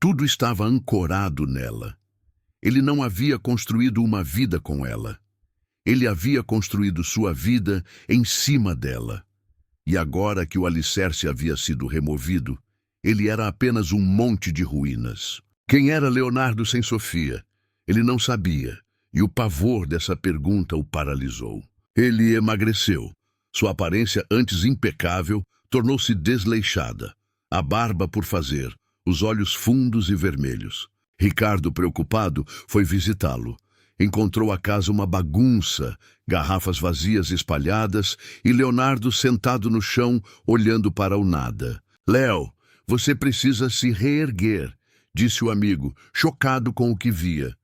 Tudo estava ancorado nela. Ele não havia construído uma vida com ela. Ele havia construído sua vida em cima dela. E agora que o alicerce havia sido removido, ele era apenas um monte de ruínas. Quem era Leonardo sem Sofia? Ele não sabia, e o pavor dessa pergunta o paralisou. Ele emagreceu. Sua aparência, antes impecável, tornou-se desleixada. A barba por fazer, os olhos fundos e vermelhos. Ricardo, preocupado, foi visitá-lo. Encontrou a casa uma bagunça, garrafas vazias espalhadas e Leonardo sentado no chão, olhando para o nada. «Léo, você precisa se reerguer», disse o amigo, chocado com o que via.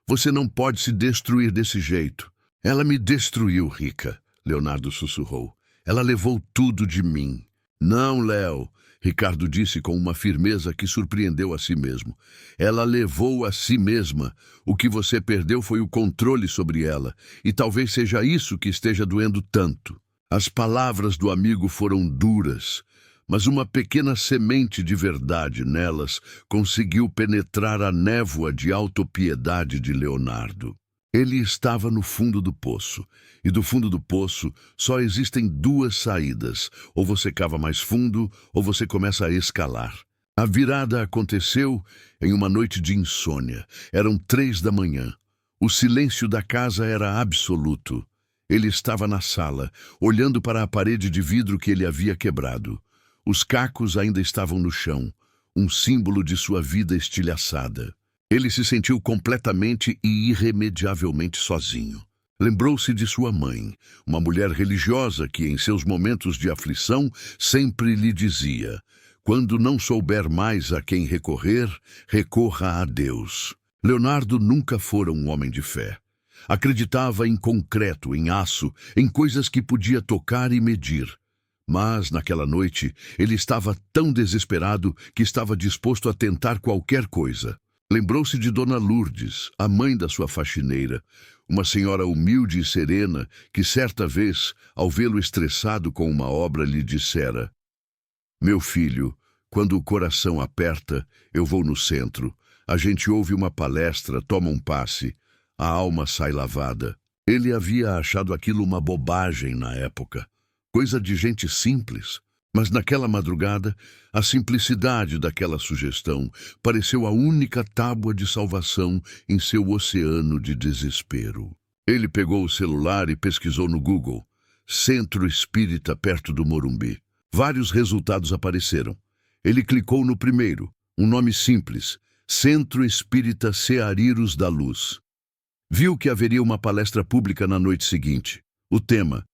«Você não pode se destruir desse jeito». «Ela me destruiu, Rica», Leonardo sussurrou. «Ela levou tudo de mim». «Não, Léo», Ricardo disse com uma firmeza que surpreendeu a si mesmo. «Ela levou a si mesma. O que você perdeu foi o controle sobre ela, e talvez seja isso que esteja doendo tanto». As palavras do amigo foram duras, mas uma pequena semente de verdade nelas conseguiu penetrar a névoa de autopiedade de Leonardo. Ele estava no fundo do poço, e do fundo do poço só existem duas saídas: ou você cava mais fundo, ou você começa a escalar. A virada aconteceu em uma noite de insônia. Eram 3 da manhã. O silêncio da casa era absoluto. Ele estava na sala, olhando para a parede de vidro que ele havia quebrado. Os cacos ainda estavam no chão, um símbolo de sua vida estilhaçada. Ele se sentiu completamente e irremediavelmente sozinho. Lembrou-se de sua mãe, uma mulher religiosa que, em seus momentos de aflição, sempre lhe dizia: quando não souber mais a quem recorrer, recorra a Deus. Leonardo nunca fora um homem de fé. Acreditava em concreto, em aço, em coisas que podia tocar e medir. Mas, naquela noite, ele estava tão desesperado que estava disposto a tentar qualquer coisa. Lembrou-se de Dona Lourdes, a mãe da sua faxineira, uma senhora humilde e serena que, certa vez, ao vê-lo estressado com uma obra, lhe dissera: meu filho, quando o coração aperta, eu vou no centro. A gente ouve uma palestra, toma um passe. A alma sai lavada. Ele havia achado aquilo uma bobagem na época. Coisa de gente simples. Mas naquela madrugada, a simplicidade daquela sugestão pareceu a única tábua de salvação em seu oceano de desespero. Ele pegou o celular e pesquisou no Google: Centro Espírita perto do Morumbi. Vários resultados apareceram. Ele clicou no primeiro, um nome simples: Centro Espírita Ceariros da Luz. Viu que haveria uma palestra pública na noite seguinte. O tema: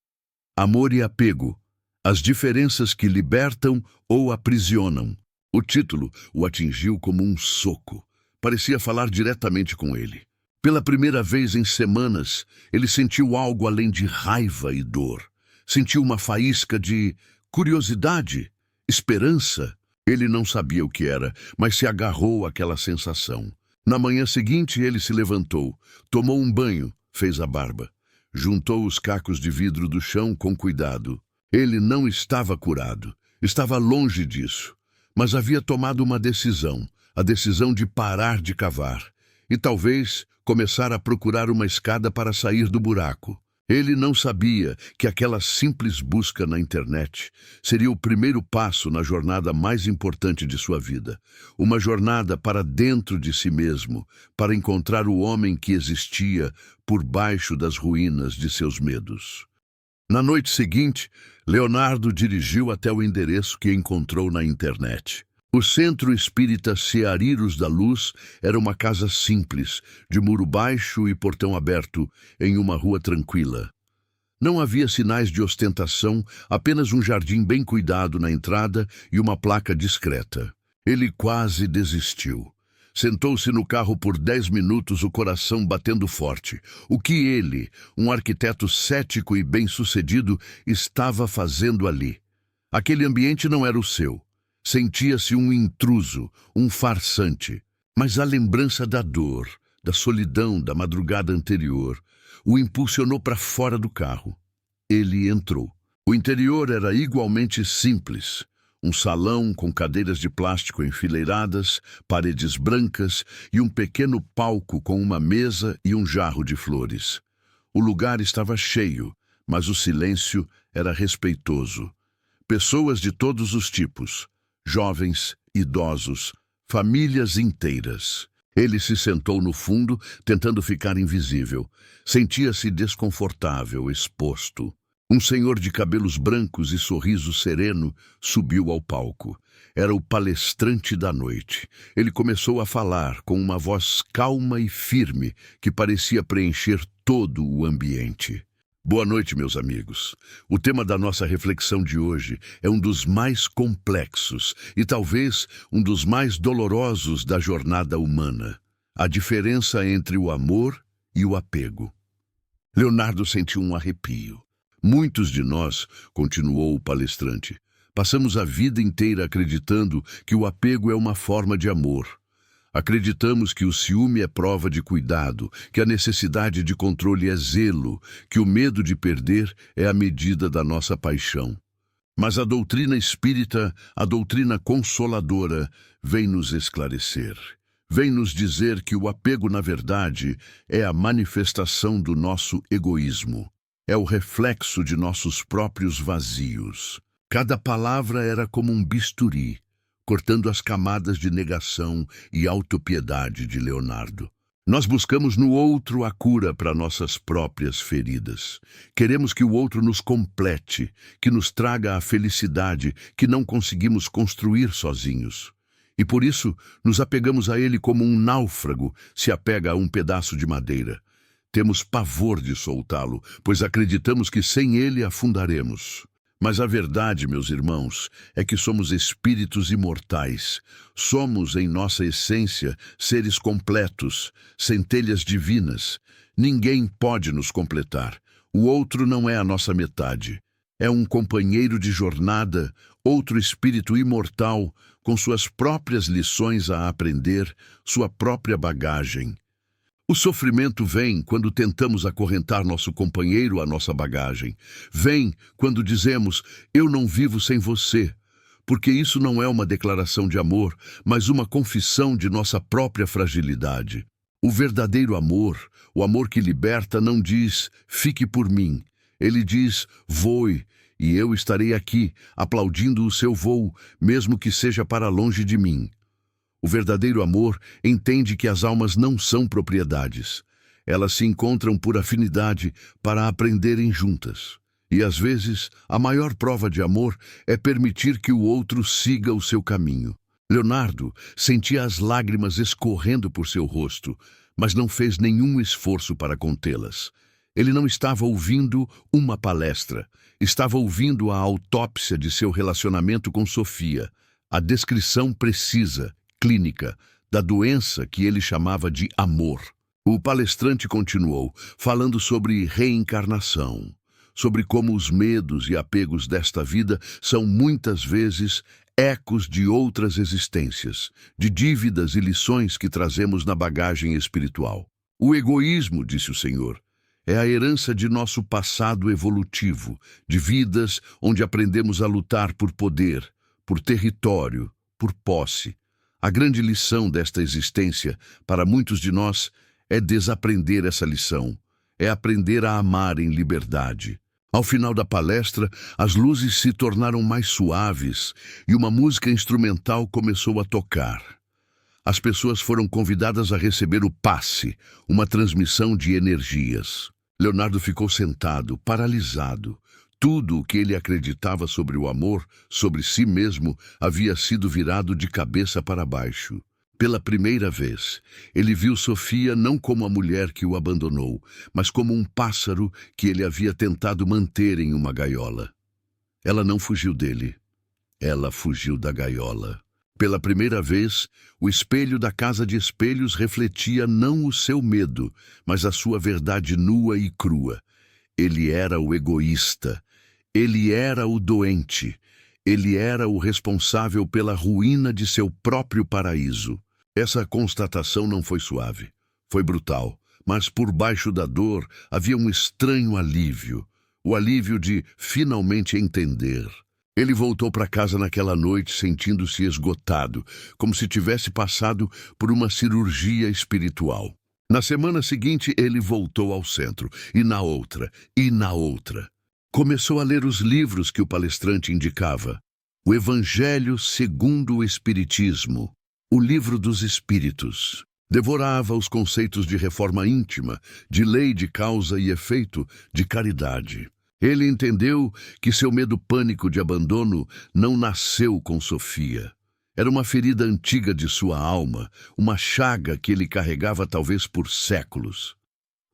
Amor e apego, as diferenças que libertam ou aprisionam. O título o atingiu como um soco. Parecia falar diretamente com ele. Pela primeira vez em semanas, ele sentiu algo além de raiva e dor. Sentiu uma faísca de curiosidade, esperança. Ele não sabia o que era, mas se agarrou àquela sensação. Na manhã seguinte, ele se levantou, tomou um banho, fez a barba. Juntou os cacos de vidro do chão com cuidado. Ele não estava curado, estava longe disso, mas havia tomado uma decisão, a decisão de parar de cavar e talvez começar a procurar uma escada para sair do buraco. Ele não sabia que aquela simples busca na internet seria o primeiro passo na jornada mais importante de sua vida. Uma jornada para dentro de si mesmo, para encontrar o homem que existia por baixo das ruínas de seus medos. Na noite seguinte, Leonardo dirigiu até o endereço que encontrou na internet. O Centro Espírita Ceariros da Luz era uma casa simples, de muro baixo e portão aberto, em uma rua tranquila. Não havia sinais de ostentação, apenas um jardim bem cuidado na entrada e uma placa discreta. Ele quase desistiu. Sentou-se no carro por 10 minutos, o coração batendo forte. O que ele, um arquiteto cético e bem-sucedido, estava fazendo ali? Aquele ambiente não era o seu. Sentia-se um intruso, um farsante. Mas a lembrança da dor, da solidão da madrugada anterior, o impulsionou para fora do carro. Ele entrou. O interior era igualmente simples. Um salão com cadeiras de plástico enfileiradas, paredes brancas e um pequeno palco com uma mesa e um jarro de flores. O lugar estava cheio, mas o silêncio era respeitoso. Pessoas de todos os tipos, jovens, idosos, famílias inteiras. Ele se sentou no fundo, tentando ficar invisível. Sentia-se desconfortável, exposto. Um senhor de cabelos brancos e sorriso sereno subiu ao palco. Era o palestrante da noite. Ele começou a falar com uma voz calma e firme que parecia preencher todo o ambiente. Boa noite, meus amigos. O tema da nossa reflexão de hoje é um dos mais complexos e talvez um dos mais dolorosos da jornada humana: a diferença entre o amor e o apego. Leonardo sentiu um arrepio. Muitos de nós, continuou o palestrante, passamos a vida inteira acreditando que o apego é uma forma de amor. Acreditamos que o ciúme é prova de cuidado, que a necessidade de controle é zelo, que o medo de perder é a medida da nossa paixão. Mas a doutrina espírita, a doutrina consoladora, vem nos esclarecer. vem nos dizer que o apego, na verdade, é a manifestação do nosso egoísmo. É o reflexo de nossos próprios vazios. Cada palavra era como um bisturi, cortando as camadas de negação e autopiedade de Leonardo. Nós buscamos no outro a cura para nossas próprias feridas. Queremos que o outro nos complete, que nos traga a felicidade que não conseguimos construir sozinhos. E por isso nos apegamos a ele como um náufrago se apega a um pedaço de madeira. Temos pavor de soltá-lo, pois acreditamos que sem ele afundaremos. Mas a verdade, meus irmãos, é que somos espíritos imortais. Somos, em nossa essência, seres completos, centelhas divinas. Ninguém pode nos completar. O outro não é a nossa metade. É um companheiro de jornada, outro espírito imortal, com suas próprias lições a aprender, sua própria bagagem. O sofrimento vem quando tentamos acorrentar nosso companheiro à nossa bagagem. Vem quando dizemos, eu não vivo sem você, porque isso não é uma declaração de amor, mas uma confissão de nossa própria fragilidade. O verdadeiro amor, o amor que liberta, não diz, fique por mim. Ele diz, voe, e eu estarei aqui, aplaudindo o seu voo, mesmo que seja para longe de mim. O verdadeiro amor entende que as almas não são propriedades. Elas se encontram por afinidade para aprenderem juntas. E às vezes, a maior prova de amor é permitir que o outro siga o seu caminho. Leonardo sentia as lágrimas escorrendo por seu rosto, mas não fez nenhum esforço para contê-las. Ele não estava ouvindo uma palestra, estava ouvindo a autópsia de seu relacionamento com Sofia, a descrição precisa, clínica, da doença que ele chamava de amor. O palestrante continuou, falando sobre reencarnação, sobre como os medos e apegos desta vida são muitas vezes ecos de outras existências, de dívidas e lições que trazemos na bagagem espiritual. O egoísmo, disse o Senhor, é a herança de nosso passado evolutivo, de vidas onde aprendemos a lutar por poder, por território, por posse. A grande lição desta existência, para muitos de nós, é desaprender essa lição, é aprender a amar em liberdade. Ao final da palestra, as luzes se tornaram mais suaves e uma música instrumental começou a tocar. As pessoas foram convidadas a receber o passe, uma transmissão de energias. Leonardo ficou sentado, paralisado. Tudo o que ele acreditava sobre o amor, sobre si mesmo, havia sido virado de cabeça para baixo. Pela primeira vez, ele viu Sofia não como a mulher que o abandonou, mas como um pássaro que ele havia tentado manter em uma gaiola. Ela não fugiu dele. Ela fugiu da gaiola. Pela primeira vez, o espelho da casa de espelhos refletia não o seu medo, mas a sua verdade nua e crua. Ele era o egoísta. Ele era o doente. Ele era o responsável pela ruína de seu próprio paraíso. Essa constatação não foi suave. Foi brutal. Mas por baixo da dor havia um estranho alívio. O alívio de finalmente entender. Ele voltou para casa naquela noite sentindo-se esgotado, como se tivesse passado por uma cirurgia espiritual. Na semana seguinte, ele voltou ao centro, e na outra, e na outra. Começou a ler os livros que o palestrante indicava. O Evangelho segundo o Espiritismo, o Livro dos Espíritos. Devorava os conceitos de reforma íntima, de lei de causa e efeito, de caridade. Ele entendeu que seu medo pânico de abandono não nasceu com Sofia. Era uma ferida antiga de sua alma, uma chaga que ele carregava talvez por séculos.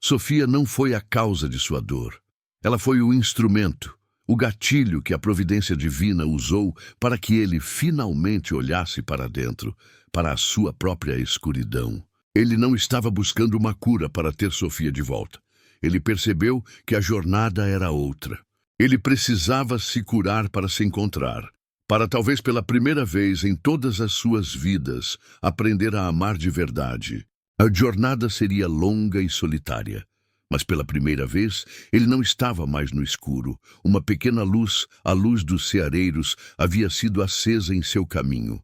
Sofia não foi a causa de sua dor. Ela foi o instrumento, o gatilho que a providência divina usou para que ele finalmente olhasse para dentro, para a sua própria escuridão. Ele não estava buscando uma cura para ter Sofia de volta. Ele percebeu que a jornada era outra. Ele precisava se curar para se encontrar, para talvez pela primeira vez em todas as suas vidas aprender a amar de verdade. A jornada seria longa e solitária. Mas pela primeira vez, ele não estava mais no escuro. Uma pequena luz, a luz dos ceareiros, havia sido acesa em seu caminho.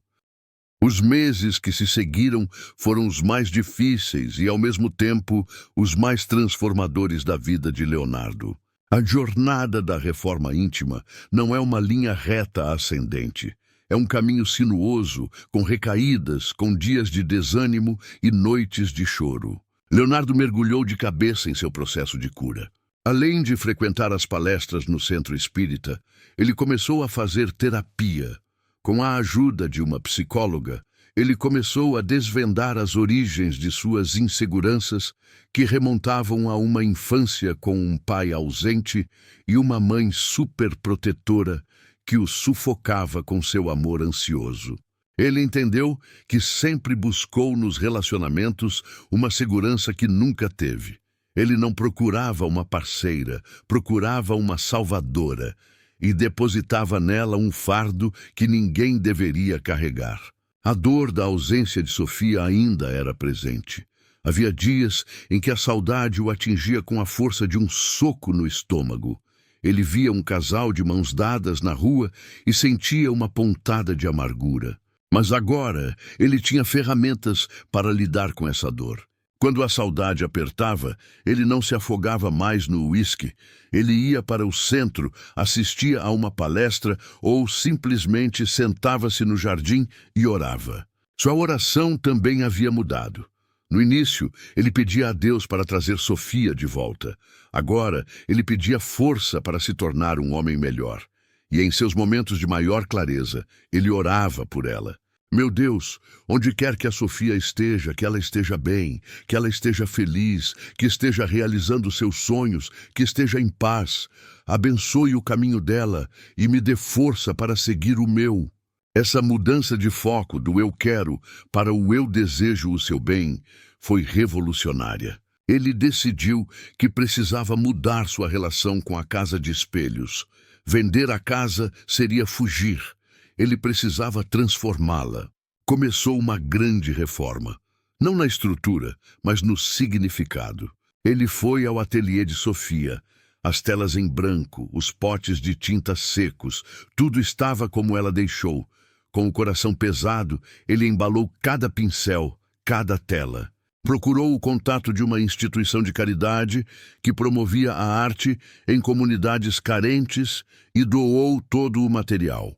Os meses que se seguiram foram os mais difíceis e, ao mesmo tempo, os mais transformadores da vida de Leonardo. A jornada da reforma íntima não é uma linha reta ascendente. É um caminho sinuoso, com recaídas, com dias de desânimo e noites de choro. Leonardo mergulhou de cabeça em seu processo de cura. Além de frequentar as palestras no centro espírita, ele começou a fazer terapia. Com a ajuda de uma psicóloga, ele começou a desvendar as origens de suas inseguranças que remontavam a uma infância com um pai ausente e uma mãe superprotetora que o sufocava com seu amor ansioso. Ele entendeu que sempre buscou nos relacionamentos uma segurança que nunca teve. Ele não procurava uma parceira, procurava uma salvadora e depositava nela um fardo que ninguém deveria carregar. A dor da ausência de Sofia ainda era presente. Havia dias em que a saudade o atingia com a força de um soco no estômago. Ele via um casal de mãos dadas na rua e sentia uma pontada de amargura. Mas agora ele tinha ferramentas para lidar com essa dor. Quando a saudade apertava, ele não se afogava mais no uísque. Ele ia para o centro, assistia a uma palestra ou simplesmente sentava-se no jardim e orava. Sua oração também havia mudado. No início, ele pedia a Deus para trazer Sofia de volta. Agora, ele pedia força para se tornar um homem melhor. E em seus momentos de maior clareza, ele orava por ela. Meu Deus, onde quer que a Sofia esteja, que ela esteja bem, que ela esteja feliz, que esteja realizando seus sonhos, que esteja em paz. Abençoe o caminho dela e me dê força para seguir o meu. Essa mudança de foco do eu quero para o eu desejo o seu bem foi revolucionária. Ele decidiu que precisava mudar sua relação com a casa de espelhos. Vender a casa seria fugir. Ele precisava transformá-la. Começou uma grande reforma, não na estrutura, mas no significado. Ele foi ao ateliê de Sofia. As telas em branco, os potes de tinta secos, tudo estava como ela deixou. Com o coração pesado, ele embalou cada pincel, cada tela. Procurou o contato de uma instituição de caridade que promovia a arte em comunidades carentes e doou todo o material.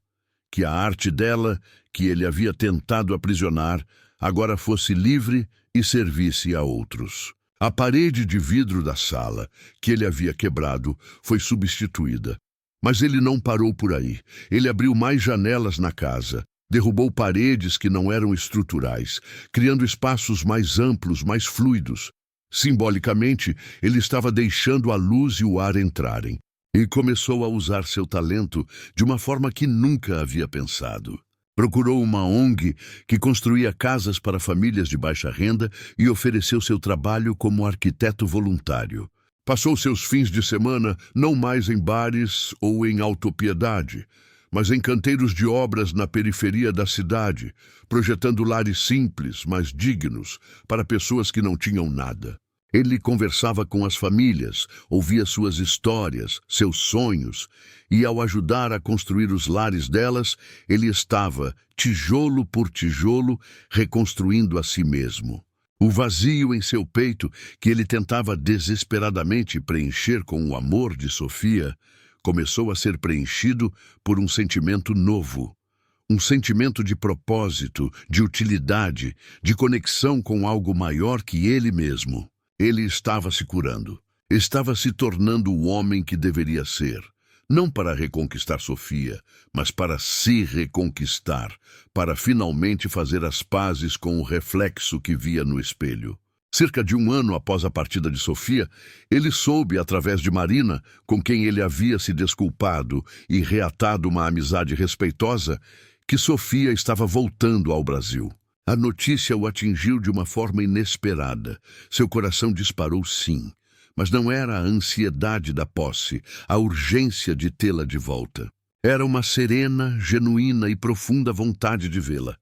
Que a arte dela, que ele havia tentado aprisionar, agora fosse livre e servisse a outros. A parede de vidro da sala, que ele havia quebrado, foi substituída. Mas ele não parou por aí. Ele abriu mais janelas na casa, derrubou paredes que não eram estruturais, criando espaços mais amplos, mais fluidos. Simbolicamente, ele estava deixando a luz e o ar entrarem. E começou a usar seu talento de uma forma que nunca havia pensado. Procurou uma ONG que construía casas para famílias de baixa renda e ofereceu seu trabalho como arquiteto voluntário. Passou seus fins de semana não mais em bares ou em autopiedade, mas em canteiros de obras na periferia da cidade, projetando lares simples, mas dignos, para pessoas que não tinham nada. Ele conversava com as famílias, ouvia suas histórias, seus sonhos, e ao ajudar a construir os lares delas, ele estava, tijolo por tijolo, reconstruindo a si mesmo. O vazio em seu peito, que ele tentava desesperadamente preencher com o amor de Sofia, começou a ser preenchido por um sentimento novo. Um sentimento de propósito, de utilidade, de conexão com algo maior que ele mesmo. Ele estava se curando. Estava se tornando o homem que deveria ser. Não para reconquistar Sofia, mas para se reconquistar, para finalmente fazer as pazes com o reflexo que via no espelho. Cerca de 1 ano após a partida de Sofia, ele soube, através de Marina, com quem ele havia se desculpado e reatado uma amizade respeitosa, que Sofia estava voltando ao Brasil. A notícia o atingiu de uma forma inesperada. Seu coração disparou sim, mas não era a ansiedade da posse, a urgência de tê-la de volta. Era uma serena, genuína e profunda vontade de vê-la,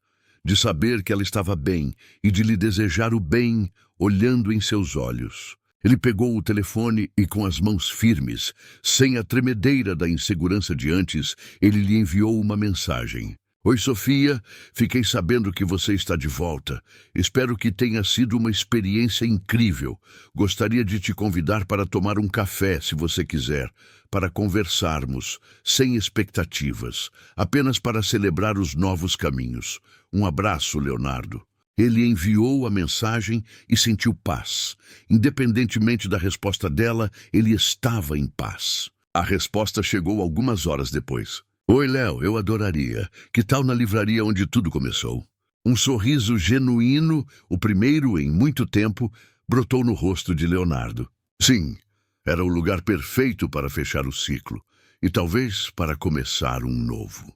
de saber que ela estava bem e de lhe desejar o bem, olhando em seus olhos. Ele pegou o telefone e, com as mãos firmes, sem a tremedeira da insegurança de antes, ele lhe enviou uma mensagem. Oi, Sofia. Fiquei sabendo que você está de volta. Espero que tenha sido uma experiência incrível. Gostaria de te convidar para tomar um café, se você quiser, para conversarmos, sem expectativas, apenas para celebrar os novos caminhos. Um abraço, Leonardo. Ele enviou a mensagem e sentiu paz. Independentemente da resposta dela, ele estava em paz. A resposta chegou algumas horas depois. Oi, Léo, eu adoraria. Que tal na livraria onde tudo começou? Um sorriso genuíno, o primeiro em muito tempo, brotou no rosto de Leonardo. Sim, era o lugar perfeito para fechar o ciclo e talvez para começar um novo.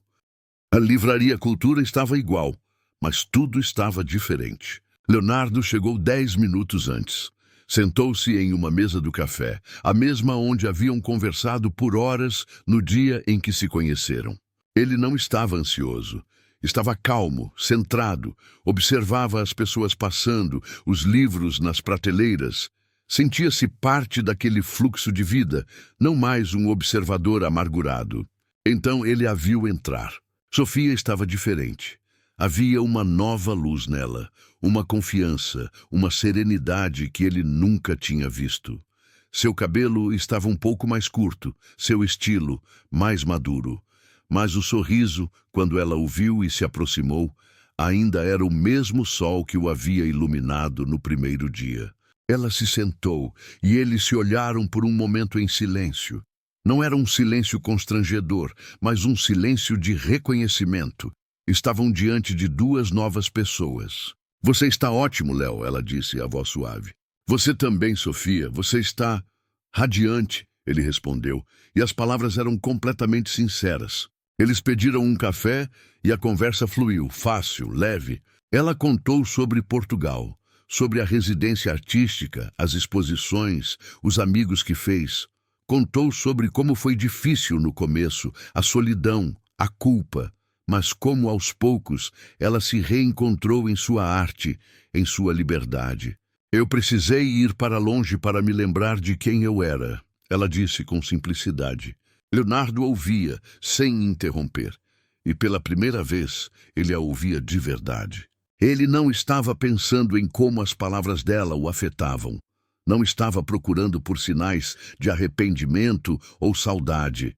A livraria Cultura estava igual, mas tudo estava diferente. Leonardo chegou 10 minutos antes. Sentou-se em uma mesa do café, a mesma onde haviam conversado por horas no dia em que se conheceram. Ele não estava ansioso. Estava calmo, centrado, observava as pessoas passando, os livros nas prateleiras. Sentia-se parte daquele fluxo de vida, não mais um observador amargurado. Então ele a viu entrar. Sofia estava diferente. Havia uma nova luz nela, uma confiança, uma serenidade que ele nunca tinha visto. Seu cabelo estava um pouco mais curto, seu estilo mais maduro. Mas o sorriso, quando ela o viu e se aproximou, ainda era o mesmo sol que o havia iluminado no primeiro dia. Ela se sentou e eles se olharam por um momento em silêncio. Não era um silêncio constrangedor, mas um silêncio de reconhecimento. Estavam diante de duas novas pessoas. Você está ótimo, Léo, ela disse, a voz suave. Você também, Sofia, você está radiante, ele respondeu, e as palavras eram completamente sinceras. Eles pediram um café e a conversa fluiu, fácil, leve. Ela contou sobre Portugal, sobre a residência artística, as exposições, os amigos que fez. Contou sobre como foi difícil no começo, a solidão, a culpa. Mas como aos poucos ela se reencontrou em sua arte, em sua liberdade. Eu precisei ir para longe para me lembrar de quem eu era, ela disse com simplicidade. Leonardo ouvia, sem interromper, e pela primeira vez ele a ouvia de verdade. Ele não estava pensando em como as palavras dela o afetavam. Não estava procurando por sinais de arrependimento ou saudade.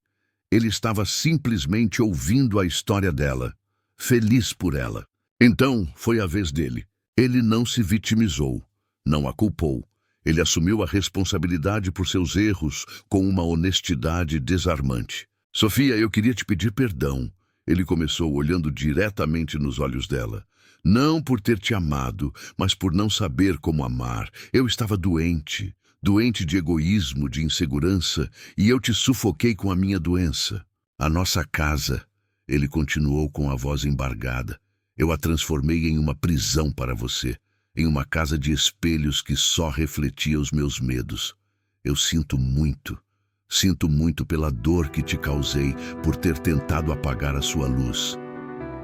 Ele estava simplesmente ouvindo a história dela, feliz por ela. Então foi a vez dele. Ele não se vitimizou, não a culpou. Ele assumiu a responsabilidade por seus erros com uma honestidade desarmante. Sofia, eu queria te pedir perdão. Ele começou olhando diretamente nos olhos dela. Não por ter te amado, mas por não saber como amar. Eu estava doente. Doente de egoísmo, de insegurança, e eu te sufoquei com a minha doença. A nossa casa, ele continuou com a voz embargada, eu a transformei em uma prisão para você, em uma casa de espelhos que só refletia os meus medos. Eu sinto muito pela dor que te causei por ter tentado apagar a sua luz.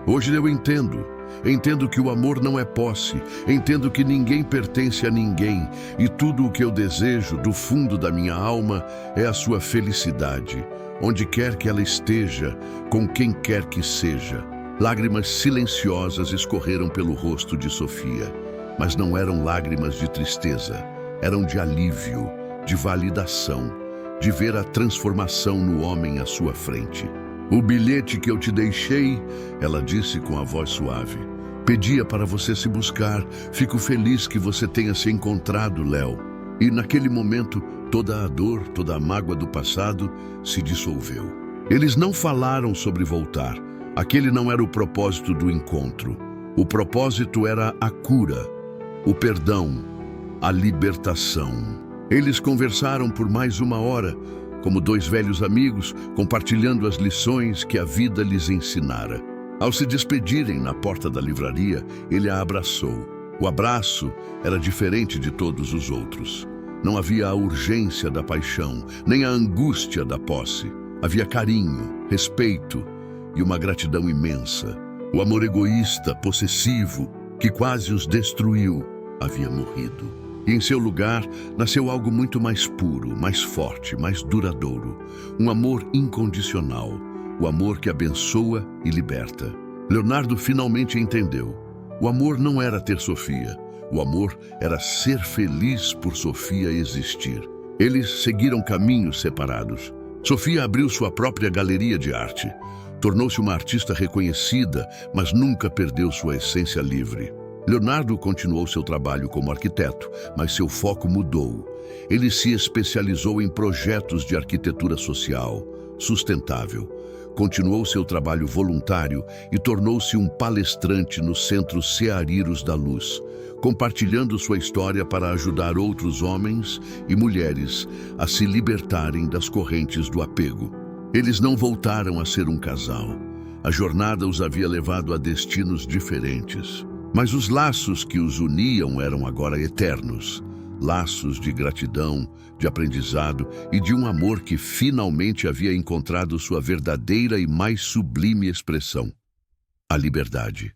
Hoje eu entendo que o amor não é posse, entendo que ninguém pertence a ninguém e tudo o que eu desejo do fundo da minha alma é a sua felicidade, onde quer que ela esteja, com quem quer que seja. Lágrimas silenciosas escorreram pelo rosto de Sofia, mas não eram lágrimas de tristeza, eram de alívio, de validação, de ver a transformação no homem à sua frente. O bilhete que eu te deixei, ela disse com a voz suave, pedia para você se buscar. Fico feliz que você tenha se encontrado, Léo. E naquele momento, toda a dor, toda a mágoa do passado se dissolveu. Eles não falaram sobre voltar. Aquele não era o propósito do encontro. O propósito era a cura, o perdão, a libertação. Eles conversaram por mais 1 hora, como dois velhos amigos, compartilhando as lições que a vida lhes ensinara. Ao se despedirem na porta da livraria, ele a abraçou. O abraço era diferente de todos os outros. Não havia a urgência da paixão, nem a angústia da posse. Havia carinho, respeito e uma gratidão imensa. O amor egoísta, possessivo, que quase os destruiu, havia morrido. E em seu lugar nasceu algo muito mais puro, mais forte, mais duradouro. Um amor incondicional, o amor que abençoa e liberta. Leonardo finalmente entendeu. O amor não era ter Sofia. O amor era ser feliz por Sofia existir. Eles seguiram caminhos separados. Sofia abriu sua própria galeria de arte. Tornou-se uma artista reconhecida, mas nunca perdeu sua essência livre. Leonardo continuou seu trabalho como arquiteto, mas seu foco mudou. Ele se especializou em projetos de arquitetura social, sustentável. Continuou seu trabalho voluntário e tornou-se um palestrante no Centro Ceariros da Luz, compartilhando sua história para ajudar outros homens e mulheres a se libertarem das correntes do apego. Eles não voltaram a ser um casal. A jornada os havia levado a destinos diferentes. Mas os laços que os uniam eram agora eternos. Laços de gratidão, de aprendizado e de um amor que finalmente havia encontrado sua verdadeira e mais sublime expressão: a liberdade.